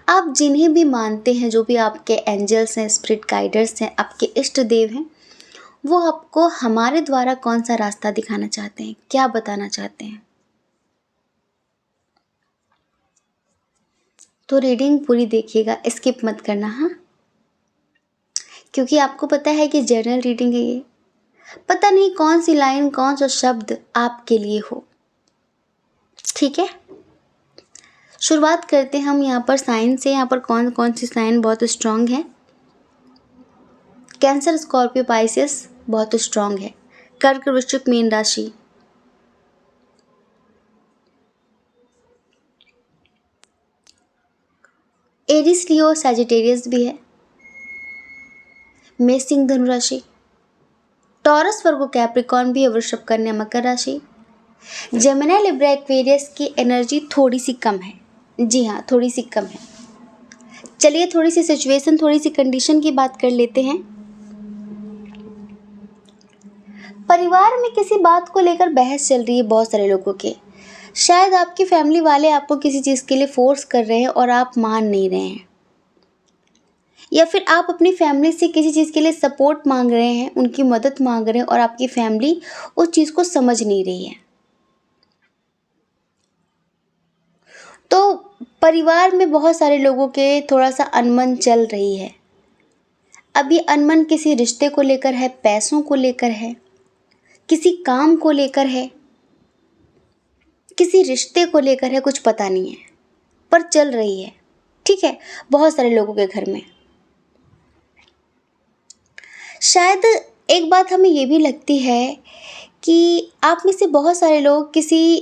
आप जिन्हें भी मानते हैं, जो भी आपके एंजल्स हैं, स्पिरिट गाइडर्स हैं, आपके इष्ट देव हैं, वो आपको हमारे द्वारा कौन सा रास्ता दिखाना चाहते हैं, क्या बताना चाहते हैं। तो रीडिंग पूरी देखिएगा, स्किप मत करना, हाँ, क्योंकि आपको पता है कि जर्नल रीडिंग है ये। पता नहीं कौन सी लाइन, कौन सा शब्द आपके लिए हो। ठीक है, शुरुआत करते हैं हम यहाँ पर साइन से। यहाँ पर कौन कौन सी साइन बहुत स्ट्रांग है? कैंसर, स्कॉर्पियो, पाइसेस बहुत स्ट्रांग है। कर्क, वृश्चिक, मीन राशि। एरिस, लियो, सैजिटेरियस भी है। मेष, सिंह, धनु राशि। टॉरस, वर्गो, कैप्रिकॉर्न भी है। वृषभ, कन्या, मकर राशि। जेमिनी, लिब्रा, एक्वेरियस की एनर्जी थोड़ी सी कम है। जी हाँ, थोड़ी सी कम है। चलिए थोड़ी सी सिचुएशन, थोड़ी सी कंडीशन की बात कर लेते हैं। परिवार में किसी बात को लेकर बहस चल रही है बहुत सारे लोगों के। शायद आपकी फैमिली वाले आपको किसी चीज़ के लिए फोर्स कर रहे हैं और आप मान नहीं रहे हैं, या फिर आप अपनी फैमिली से किसी चीज़ के लिए सपोर्ट मांग रहे हैं, उनकी मदद मांग रहे हैं और आपकी फैमिली उस चीज़ को समझ नहीं रही है। तो परिवार में बहुत सारे लोगों के थोड़ा सा अनमन चल रही है। अब ये अनमन किसी रिश्ते को लेकर है, पैसों को लेकर है, किसी काम को लेकर है, किसी रिश्ते को लेकर है, कुछ पता नहीं है, पर चल रही है। ठीक है, बहुत सारे लोगों के घर में। शायद एक बात हमें ये भी लगती है कि आप में से बहुत सारे लोग किसी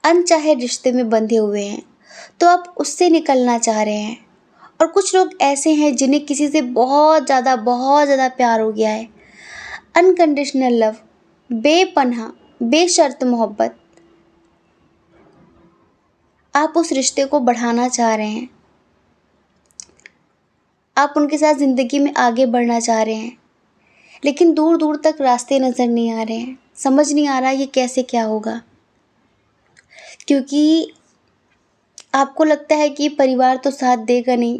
अनचाहे रिश्ते में बंधे हुए हैं, तो आप उससे निकलना चाह रहे हैं। और कुछ लोग ऐसे हैं जिन्हें किसी से बहुत ज़्यादा प्यार हो गया है। अनकंडीशनल लव, बेपनाह, बेशर्त मोहब्बत। आप उस रिश्ते को बढ़ाना चाह रहे हैं, आप उनके साथ ज़िंदगी में आगे बढ़ना चाह रहे हैं, लेकिन दूर दूर तक रास्ते नज़र नहीं आ रहे हैं। समझ नहीं आ रहा ये कैसे क्या होगा। क्योंकि आपको लगता है कि परिवार तो साथ देगा नहीं,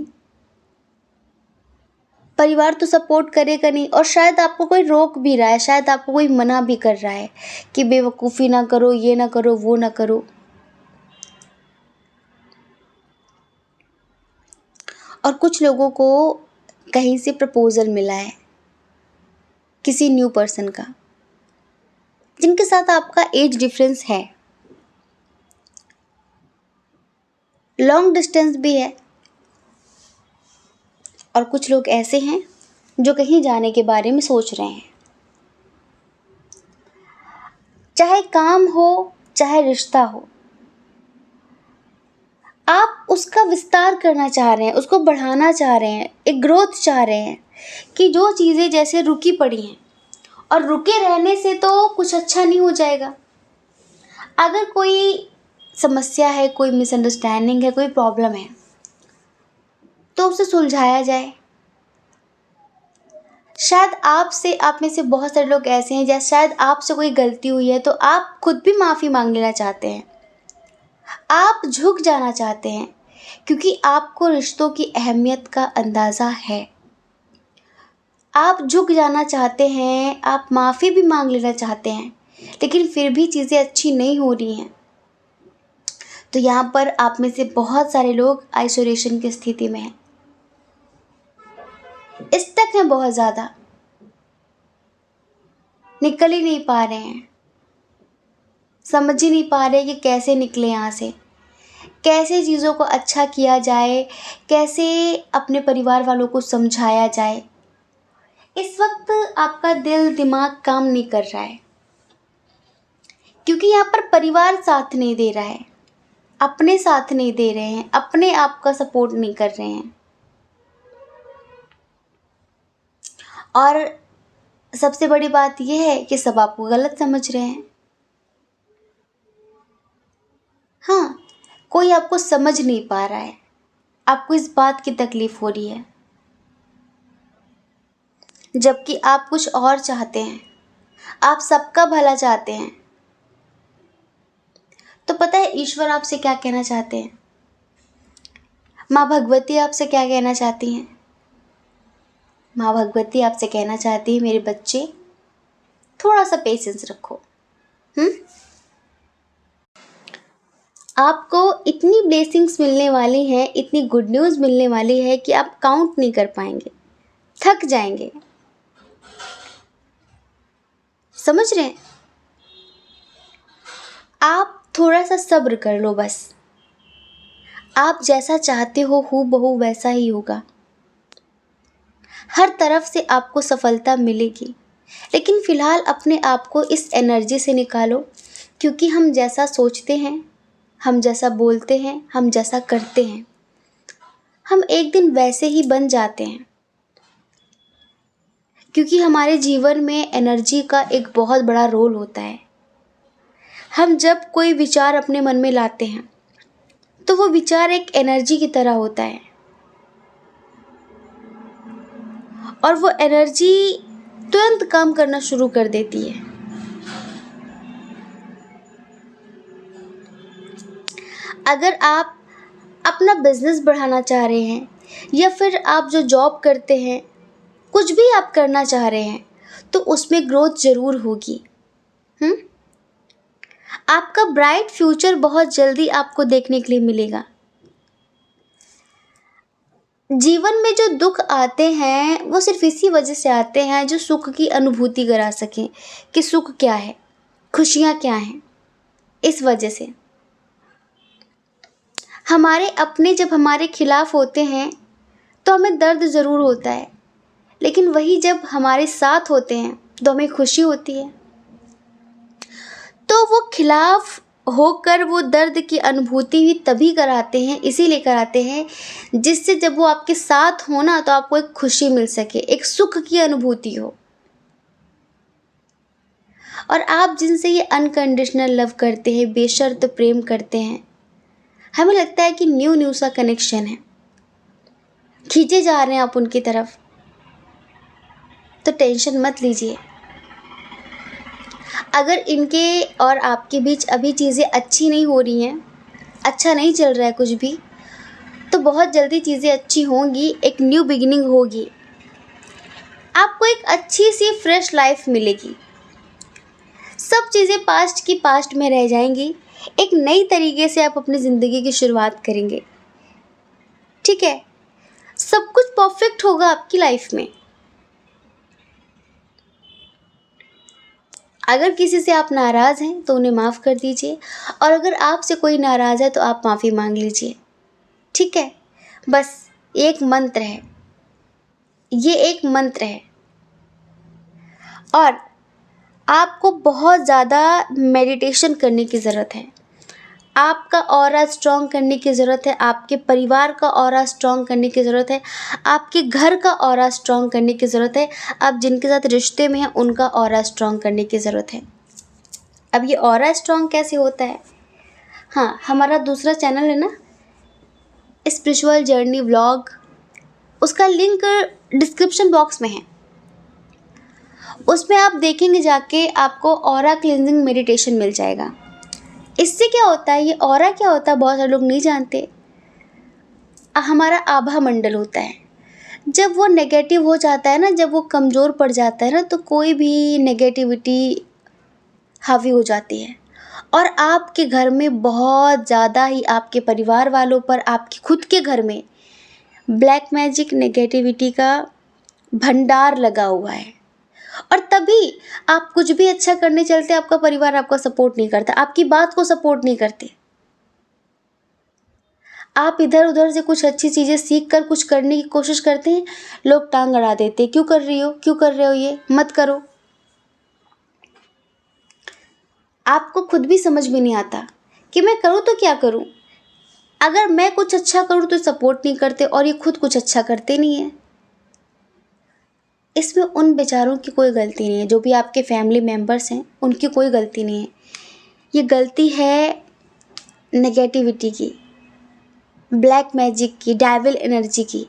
परिवार तो सपोर्ट करेगा नहीं, और शायद आपको कोई रोक भी रहा है, शायद आपको कोई मना भी कर रहा है कि बेवकूफ़ी ना करो, ये ना करो, वो ना करो। और कुछ लोगों को कहीं से प्रपोज़ल मिला है किसी न्यू पर्सन का, जिनके साथ आपका एज डिफरेंस है, लॉन्ग डिस्टेंस भी है। और कुछ लोग ऐसे हैं जो कहीं जाने के बारे में सोच रहे हैं, चाहे काम हो चाहे रिश्ता हो, आप उसका विस्तार करना चाह रहे हैं, उसको बढ़ाना चाह रहे हैं, एक ग्रोथ चाह रहे हैं कि जो चीज़ें जैसे रुकी पड़ी हैं, और रुके रहने से तो कुछ अच्छा नहीं हो जाएगा। अगर कोई समस्या है, कोई मिसअंडरस्टैंडिंग है, कोई प्रॉब्लम है, तो उसे सुलझाया जाए। शायद आप में से बहुत सारे लोग ऐसे हैं, जैसे शायद आपसे कोई गलती हुई है तो आप खुद भी माफ़ी मांग लेना चाहते हैं, आप झुक जाना चाहते हैं, क्योंकि आपको रिश्तों की अहमियत का अंदाज़ा है। आप झुक जाना चाहते हैं, आप माफ़ी भी मांग लेना चाहते हैं, लेकिन फिर भी चीज़ें अच्छी नहीं हो रही हैं। तो यहाँ पर आप में से बहुत सारे लोग आइसोलेशन की स्थिति में हैं, स्टक हैं, बहुत ज़्यादा निकल ही नहीं पा रहे हैं, समझ ही नहीं पा रहे कि कैसे निकले यहाँ से, कैसे चीज़ों को अच्छा किया जाए, कैसे अपने परिवार वालों को समझाया जाए। इस वक्त आपका दिल दिमाग काम नहीं कर रहा है, क्योंकि यहाँ पर परिवार साथ नहीं दे रहा है, अपने साथ नहीं दे रहे हैं, अपने आप का सपोर्ट नहीं कर रहे हैं। और सबसे बड़ी बात यह है कि सब आपको गलत समझ रहे हैं। हाँ, कोई आपको समझ नहीं पा रहा है, आपको इस बात की तकलीफ हो रही है, जबकि आप कुछ और चाहते हैं, आप सबका भला चाहते हैं। तो पता है ईश्वर आपसे क्या कहना चाहते हैं? माँ भगवती आपसे क्या कहना चाहती हैं? माँ भगवती आपसे कहना चाहती है, मेरे बच्चे थोड़ा सा पेशेंस रखो। आपको इतनी ब्लेसिंग्स मिलने वाली हैं, इतनी गुड न्यूज़ मिलने वाली है कि आप काउंट नहीं कर पाएंगे, थक जाएंगे। समझ रहे हैं? आप थोड़ा सा सब्र कर लो बस। आप जैसा चाहते हो हूबहू वैसा ही होगा, हर तरफ से आपको सफलता मिलेगी। लेकिन फ़िलहाल अपने आप को इस एनर्जी से निकालो, क्योंकि हम जैसा सोचते हैं, हम जैसा बोलते हैं, हम जैसा करते हैं, हम एक दिन वैसे ही बन जाते हैं। क्योंकि हमारे जीवन में एनर्जी का एक बहुत बड़ा रोल होता है। हम जब कोई विचार अपने मन में लाते हैं तो वो विचार एक एनर्जी की तरह होता है, और वो एनर्जी तुरंत काम करना शुरू कर देती है। अगर आप अपना बिजनेस बढ़ाना चाह रहे हैं, या फिर आप जो जॉब करते हैं, कुछ भी आप करना चाह रहे हैं, तो उसमें ग्रोथ ज़रूर होगी। आपका ब्राइट फ्यूचर बहुत जल्दी आपको देखने के लिए मिलेगा। जीवन में जो दुख आते हैं वो सिर्फ इसी वजह से आते हैं जो सुख की अनुभूति करा सकें कि सुख क्या है, खुशियाँ क्या हैं। इस वजह से हमारे अपने जब हमारे खिलाफ होते हैं तो हमें दर्द ज़रूर होता है, लेकिन वही जब हमारे साथ होते हैं तो हमें खुशी होती है। तो वो खिलाफ होकर वो दर्द की अनुभूति भी तभी कराते हैं, इसीलिए कराते हैं जिससे जब वो आपके साथ हो ना तो आपको एक खुशी मिल सके, एक सुख की अनुभूति हो। और आप जिनसे ये अनकंडीशनल लव करते हैं, बेशर्त प्रेम करते हैं, हमें लगता है कि न्यू न्यू सा कनेक्शन है, खींचे जा रहे हैं आप उनकी तरफ, तो टेंशन मत लीजिए। अगर इनके और आपके बीच अभी चीज़ें अच्छी नहीं हो रही हैं, अच्छा नहीं चल रहा है कुछ भी, तो बहुत जल्दी चीज़ें अच्छी होंगी, एक न्यू बिगिनिंग होगी, आपको एक अच्छी सी फ्रेश लाइफ मिलेगी। सब चीज़ें पास्ट की पास्ट में रह जाएंगी, एक नई तरीके से आप अपनी ज़िंदगी की शुरुआत करेंगे। ठीक है, सब कुछ परफेक्ट होगा आपकी लाइफ में। अगर किसी से आप नाराज़ हैं तो उन्हें माफ़ कर दीजिए, और अगर आपसे कोई नाराज़ है तो आप माफ़ी मांग लीजिए। ठीक है, बस एक मंत्र है, ये एक मंत्र है। और आपको बहुत ज़्यादा मेडिटेशन करने की ज़रूरत है, आपका ऑरा स्ट्रॉन्ग करने की ज़रूरत है, आपके परिवार का ऑरा स्ट्रॉन्ग करने की ज़रूरत है, आपके घर का ऑरा स्ट्रॉन्ग करने की ज़रूरत है, आप जिनके साथ रिश्ते में हैं उनका ऑरा स्ट्रॉन्ग करने की ज़रूरत है। अब ये ऑरा स्ट्रॉन्ग कैसे होता है? हाँ, हमारा दूसरा चैनल है ना, स्पिरिचुअल जर्नी व्लॉग, उसका लिंक डिस्क्रिप्शन बॉक्स में है। उसमें आप देखेंगे जाके, आपको ऑरा क्लींजिंग मेडिटेशन मिल जाएगा। इससे क्या होता है, ये ऑरा क्या होता है बहुत सारे लोग नहीं जानते। हमारा आभा मंडल होता है, जब वो नेगेटिव हो जाता है ना, जब वो कमज़ोर पड़ जाता है ना, तो कोई भी नेगेटिविटी हावी हो जाती है, और आपके घर में बहुत ज़्यादा ही, आपके परिवार वालों पर, आपके खुद के घर में ब्लैक मैजिक नेगेटिविटी का भंडार लगा हुआ है। और तभी आप कुछ भी अच्छा करने चलते, आपका परिवार आपका सपोर्ट नहीं करता, आपकी बात को सपोर्ट नहीं करते। आप इधर उधर से कुछ अच्छी चीज़ें सीख कर कुछ करने की कोशिश करते हैं, लोग टांग अड़ा देते हैं, क्यों कर रही हो, क्यों कर रहे हो, ये मत करो। आपको खुद भी समझ में नहीं आता कि मैं करूँ तो क्या करूँ। अगर मैं कुछ अच्छा करूँ तो सपोर्ट नहीं करते, और ये खुद कुछ अच्छा करते नहीं है। इसमें उन बेचारों की कोई गलती नहीं है, जो भी आपके फैमिली मेम्बर्स हैं उनकी कोई गलती नहीं है। ये गलती है नेगेटिविटी की, ब्लैक मैजिक की, डेविल एनर्जी की।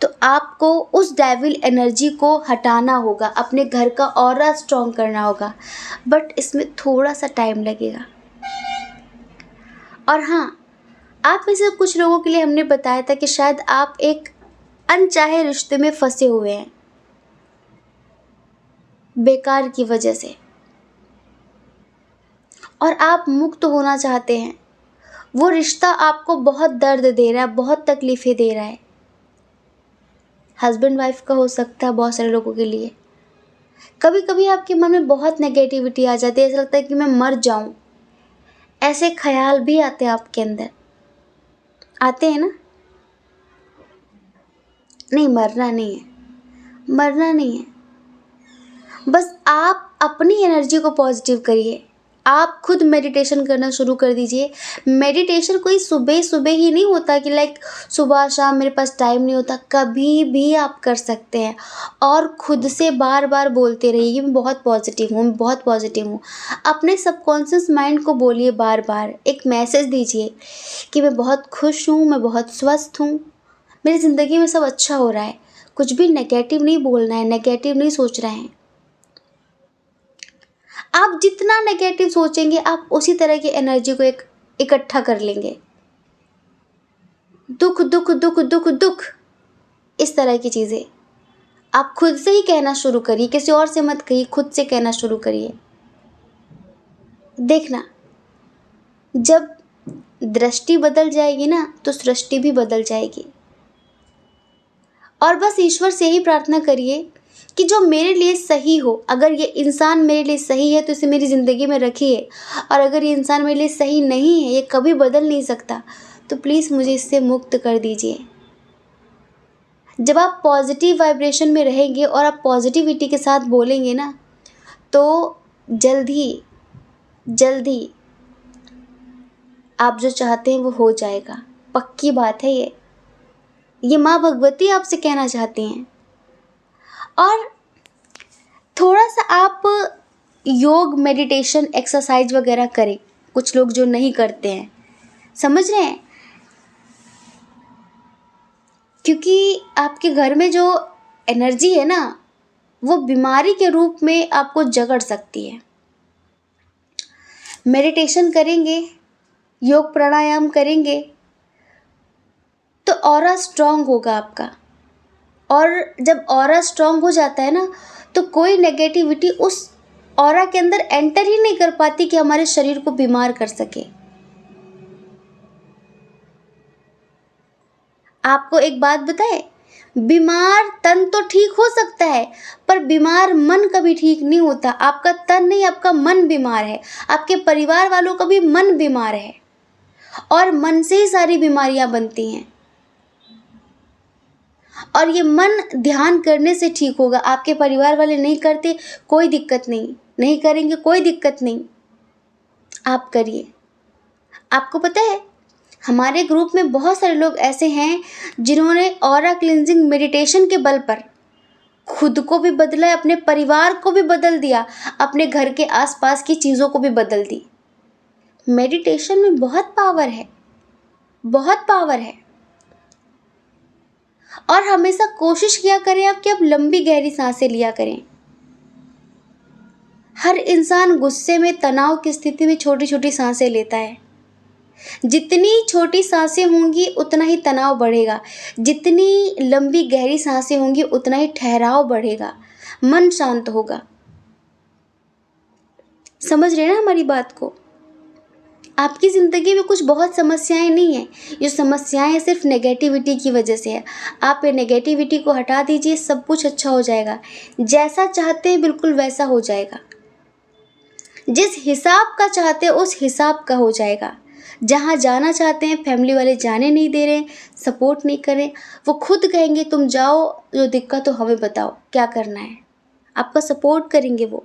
तो आपको उस डेविल एनर्जी को हटाना होगा, अपने घर का ऑरा स्ट्रॉन्ग करना होगा, बट इसमें थोड़ा सा टाइम लगेगा। और हाँ, आप में से कुछ लोगों के लिए हमने बताया था कि शायद आप एक अनचाहे रिश्ते में फंसे हुए हैं बेकार की वजह से, और आप मुक्त होना चाहते हैं। वो रिश्ता आपको बहुत दर्द दे रहा है, बहुत तकलीफ़ें दे रहा है। हस्बैंड वाइफ का हो सकता है बहुत सारे लोगों के लिए। कभी कभी आपके मन में बहुत नेगेटिविटी आ जाती है, ऐसा लगता है कि मैं मर जाऊं, ऐसे ख्याल भी आते हैं आपके अंदर, आते हैं ना। नहीं, मरना नहीं है, मरना नहीं है। बस आप अपनी एनर्जी को पॉजिटिव करिए। आप खुद मेडिटेशन करना शुरू कर दीजिए। मेडिटेशन कोई सुबह सुबह ही नहीं होता कि लाइक सुबह शाम मेरे पास टाइम नहीं होता, कभी भी आप कर सकते हैं। और खुद से बार बार बोलते रहिए, मैं बहुत पॉजिटिव हूँ, मैं बहुत पॉजिटिव हूँ। अपने सबकॉन्शियस माइंड को बोलिए, बार बार एक मैसेज दीजिए कि मैं बहुत खुश हूँ, मैं बहुत स्वस्थ हूँ, मेरी ज़िंदगी में सब अच्छा हो रहा है। कुछ भी नेगेटिव नहीं बोलना है, नेगेटिव नहीं सोच रहे हैं। आप जितना नेगेटिव सोचेंगे, आप उसी तरह की एनर्जी को एक इकट्ठा कर लेंगे। दुख दुख दुख दुख दुख, इस तरह की चीज़ें आप खुद से ही कहना शुरू करिए, किसी और से मत कहिए, खुद से कहना शुरू करिए। देखना, जब दृष्टि बदल जाएगी ना, तो सृष्टि भी बदल जाएगी। और बस ईश्वर से ही प्रार्थना करिए कि जो मेरे लिए सही हो, अगर ये इंसान मेरे लिए सही है तो इसे मेरी ज़िंदगी में रखिए, और अगर ये इंसान मेरे लिए सही नहीं है, ये कभी बदल नहीं सकता, तो प्लीज़ मुझे इससे मुक्त कर दीजिए। जब आप पॉजिटिव वाइब्रेशन में रहेंगे और आप पॉजिटिविटी के साथ बोलेंगे ना, तो जल्दी आप जो चाहते हैं वो हो जाएगा। पक्की बात है ये माँ भगवती आपसे कहना चाहती हैं। और थोड़ा सा आप योग, मेडिटेशन, एक्सरसाइज वगैरह करें, कुछ लोग जो नहीं करते हैं, समझ रहे हैं। क्योंकि आपके घर में जो एनर्जी है ना, वो बीमारी के रूप में आपको जकड़ सकती है। मेडिटेशन करेंगे, योग प्राणायाम करेंगे तो ऑरा स्ट्रांग होगा आपका, और जब ऑरा स्ट्रांग हो जाता है ना तो कोई नेगेटिविटी उस ऑरा के अंदर एंटर ही नहीं कर पाती कि हमारे शरीर को बीमार कर सके। आपको एक बात बताए, बीमार तन तो ठीक हो सकता है पर बीमार मन कभी ठीक नहीं होता। आपका तन नहीं, आपका मन बीमार है, आपके परिवार वालों का भी मन बीमार है, और मन से ही सारी बीमारियां बनती हैं। और ये मन ध्यान करने से ठीक होगा। आपके परिवार वाले नहीं करते, कोई दिक्कत नहीं, नहीं करेंगे कोई दिक्कत नहीं, आप करिए। आपको पता है हमारे ग्रुप में बहुत सारे लोग ऐसे हैं जिन्होंने ऑरा क्लिनजिंग मेडिटेशन के बल पर खुद को भी बदला है, अपने परिवार को भी बदल दिया, अपने घर के आसपास की चीज़ों को भी बदल दी। मेडिटेशन में बहुत पावर है, बहुत पावर है। और हमेशा कोशिश किया करें आप कि आप लंबी गहरी सांसें लिया करें। हर इंसान गुस्से में, तनाव की स्थिति में छोटी छोटी सांसें लेता है। जितनी छोटी सांसें होंगी उतना ही तनाव बढ़ेगा, जितनी लंबी गहरी सांसें होंगी उतना ही ठहराव बढ़ेगा, मन शांत होगा। समझ रहे हैं ना हमारी बात को? आपकी ज़िंदगी में कुछ बहुत समस्याएं नहीं हैं, ये समस्याएं सिर्फ नेगेटिविटी की वजह से है। आप ये नेगेटिविटी को हटा दीजिए, सब कुछ अच्छा हो जाएगा। जैसा चाहते हैं बिल्कुल वैसा हो जाएगा, जिस हिसाब का चाहते हैं उस हिसाब का हो जाएगा। जहाँ जाना चाहते हैं फैमिली वाले जाने नहीं दे रहे, सपोर्ट नहीं करें, वो खुद कहेंगे तुम जाओ, जो दिक्कत हो हमें बताओ क्या करना है, आपका सपोर्ट करेंगे वो।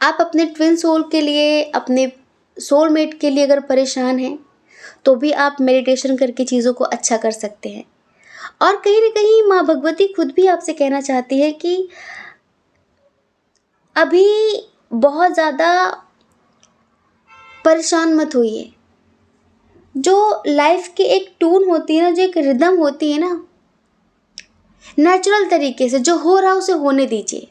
आप अपने ट्विन सोल के लिए, अपने सोलमेट के लिए अगर परेशान हैं तो भी आप मेडिटेशन करके चीज़ों को अच्छा कर सकते हैं। और कहीं ना कहीं माँ भगवती खुद भी आपसे कहना चाहती है कि अभी बहुत ज़्यादा परेशान मत होइए। जो लाइफ की एक टून होती है ना, जो एक रिदम होती है ना, नेचुरल तरीके से जो हो रहा है उसे होने दीजिए।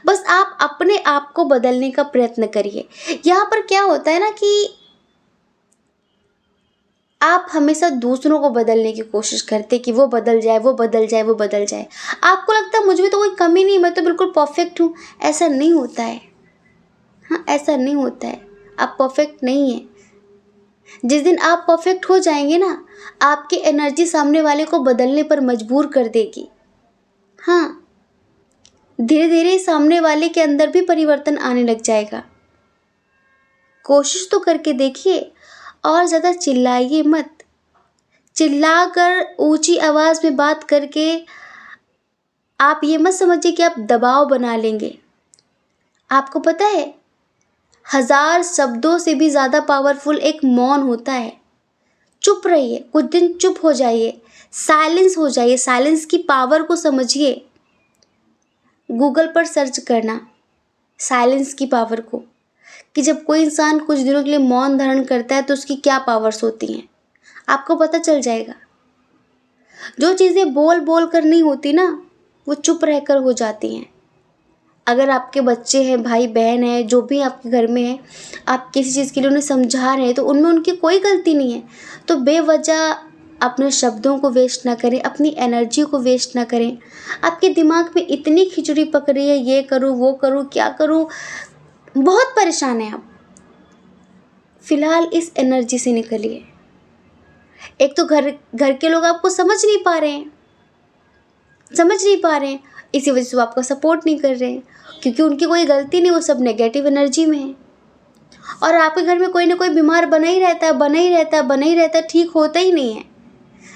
बस आप अपने आप को बदलने का प्रयत्न करिए। यहाँ पर क्या होता है ना कि आप हमेशा दूसरों को बदलने की कोशिश करते कि वो बदल जाए, वो बदल जाए, वो बदल जाए। आपको लगता है मुझ में तो कोई कमी नहीं, मैं तो बिल्कुल परफेक्ट हूँ। ऐसा नहीं होता है। हाँ, ऐसा नहीं होता है। आप परफेक्ट नहीं हैं। जिस दिन आप परफेक्ट हो जाएंगे ना, आपकी एनर्जी सामने वाले को बदलने पर मजबूर कर देगी। हाँ, धीरे धीरे सामने वाले के अंदर भी परिवर्तन आने लग जाएगा। कोशिश तो करके देखिए, और ज़्यादा चिल्लाइए मत। चिल्लाकर ऊंची आवाज़ में बात करके आप ये मत समझिए कि आप दबाव बना लेंगे। आपको पता है 1000 शब्दों से भी ज़्यादा पावरफुल एक मौन होता है। चुप रहिए, कुछ दिन चुप हो जाइए, साइलेंस हो जाइए, साइलेंस की पावर को समझिए। गूगल पर सर्च करना साइलेंस की पावर को, कि जब कोई इंसान कुछ दिनों के लिए मौन धारण करता है तो उसकी क्या पावर्स होती हैं, आपको पता चल जाएगा। जो चीज़ें बोल बोल कर नहीं होती ना, वो चुप रहकर हो जाती हैं। अगर आपके बच्चे हैं, भाई बहन है, जो भी आपके घर में है, आप किसी चीज़ के लिए उन्हें समझा रहे हैं तो उनमें उनकी कोई गलती नहीं है, तो बेवजह अपने शब्दों को वेस्ट ना करें, अपनी एनर्जी को वेस्ट ना करें। आपके दिमाग में इतनी खिचड़ी पक रही है, ये करूँ वो करूँ क्या करूँ, बहुत परेशान हैं आप। फिलहाल इस एनर्जी से निकलिए। एक तो घर के लोग आपको समझ नहीं पा रहे हैं, इसी वजह से वो आपका सपोर्ट नहीं कर रहे हैं, क्योंकि उनकी कोई गलती नहीं, वो सब नेगेटिव एनर्जी में है। और आपके घर में कोई ना कोई बीमार बना ही रहता है, ठीक होता ही नहीं है।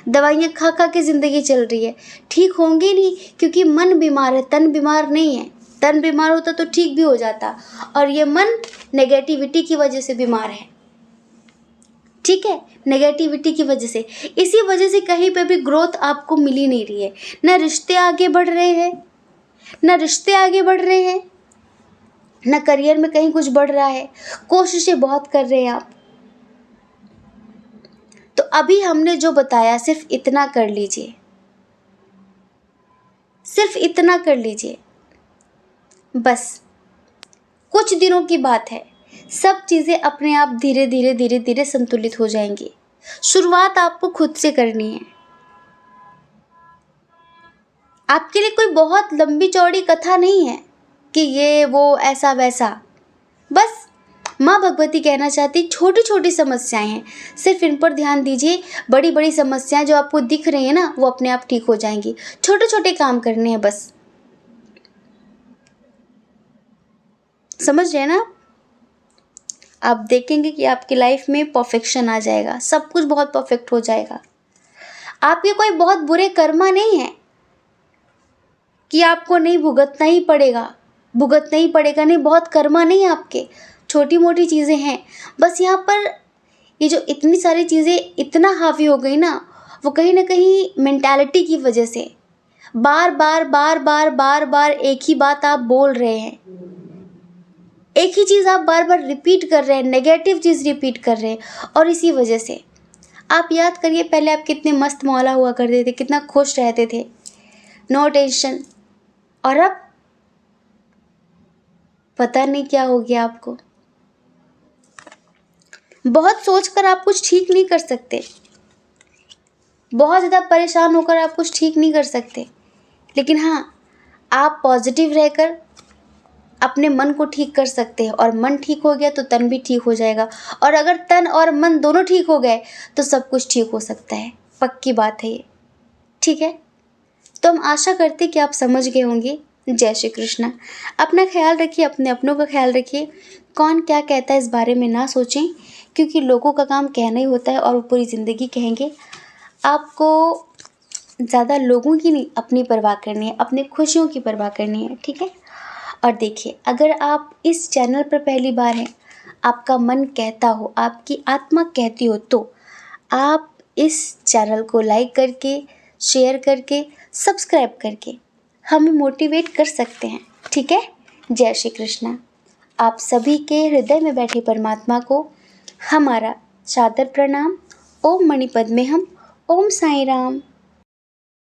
दवाइयाँ खा खा के ज़िंदगी चल रही है, ठीक होंगे नहीं, क्योंकि मन बीमार है, तन बीमार नहीं है। तन बीमार होता तो ठीक भी हो जाता, और ये मन नेगेटिविटी की वजह से बीमार है। ठीक है, नेगेटिविटी की वजह से, इसी वजह से कहीं पे भी ग्रोथ आपको मिल ही नहीं रही है। ना रिश्ते आगे बढ़ रहे हैं, ना करियर में कहीं कुछ बढ़ रहा है। कोशिशें बहुत कर रहे हैं आप। तो अभी हमने जो बताया सिर्फ इतना कर लीजिए। सिर्फ इतना कर लीजिए, बस कुछ दिनों की बात है, सब चीज़ें अपने आप धीरे धीरे धीरे धीरे संतुलित हो जाएंगी। शुरुआत आपको खुद से करनी है। आपके लिए कोई बहुत लंबी चौड़ी कथा नहीं है कि ये वो ऐसा वैसा। बस माँ भगवती कहना चाहती छोटी छोटी समस्याएं हैं, सिर्फ इन पर ध्यान दीजिए। बड़ी बड़ी समस्याएं जो आपको दिख रही है ना, वो अपने आप ठीक हो जाएंगी। छोटे छोटे काम करने हैं बस, समझ रहे हैं ना? आप देखेंगे कि आपकी लाइफ में परफेक्शन आ जाएगा, सब कुछ बहुत परफेक्ट हो जाएगा। आपके कोई बहुत बुरे कर्मा नहीं है कि आपको नहीं भुगतना ही पड़ेगा, नहीं, बहुत कर्मा नहीं है आपके। छोटी मोटी चीज़ें हैं, बस यहाँ पर ये जो इतनी सारी चीज़ें इतना हावी हो गई ना, वो कहीं ना कहीं मेंटालिटी की वजह से बार बार बार बार बार बार एक ही बात आप बोल रहे हैं, एक ही चीज़ आप बार बार रिपीट कर रहे हैं, नेगेटिव चीज़ रिपीट कर रहे हैं। और इसी वजह से आप याद करिए, पहले आप कितने मस्त मौला हुआ करते थे, कितना खुश रहते थे, नो टेंशन। और अब पता नहीं क्या हो गया आपको। बहुत सोचकर आप कुछ ठीक नहीं कर सकते, बहुत ज़्यादा परेशान होकर आप कुछ ठीक नहीं कर सकते, लेकिन हाँ, आप पॉजिटिव रहकर अपने मन को ठीक कर सकते हैं। और मन ठीक हो गया तो तन भी ठीक हो जाएगा, और अगर तन और मन दोनों ठीक हो गए तो सब कुछ ठीक हो सकता है। पक्की बात है ये, ठीक है? तो हम आशा करते कि आप समझ गए होंगे। जय श्री कृष्णा। अपना ख्याल रखिए, अपने अपनों का ख्याल रखिए। कौन क्या कहता है इस बारे में ना सोचें, क्योंकि लोगों का काम कहना ही होता है और वो पूरी ज़िंदगी कहेंगे। आपको ज़्यादा लोगों की नहीं, अपनी परवाह करनी है, अपनी खुशियों की परवाह करनी है, ठीक है? और देखिए, अगर आप इस चैनल पर पहली बार हैं, आपका मन कहता हो, आपकी आत्मा कहती हो, तो आप इस चैनल को लाइक करके, शेयर करके, सब्सक्राइब करके हमें मोटिवेट कर सकते हैं, ठीक है? जय श्री कृष्णा। आप सभी के हृदय में बैठे परमात्मा को हमारा सादर प्रणाम। ओम मणिपद में हम। ओम साईं राम।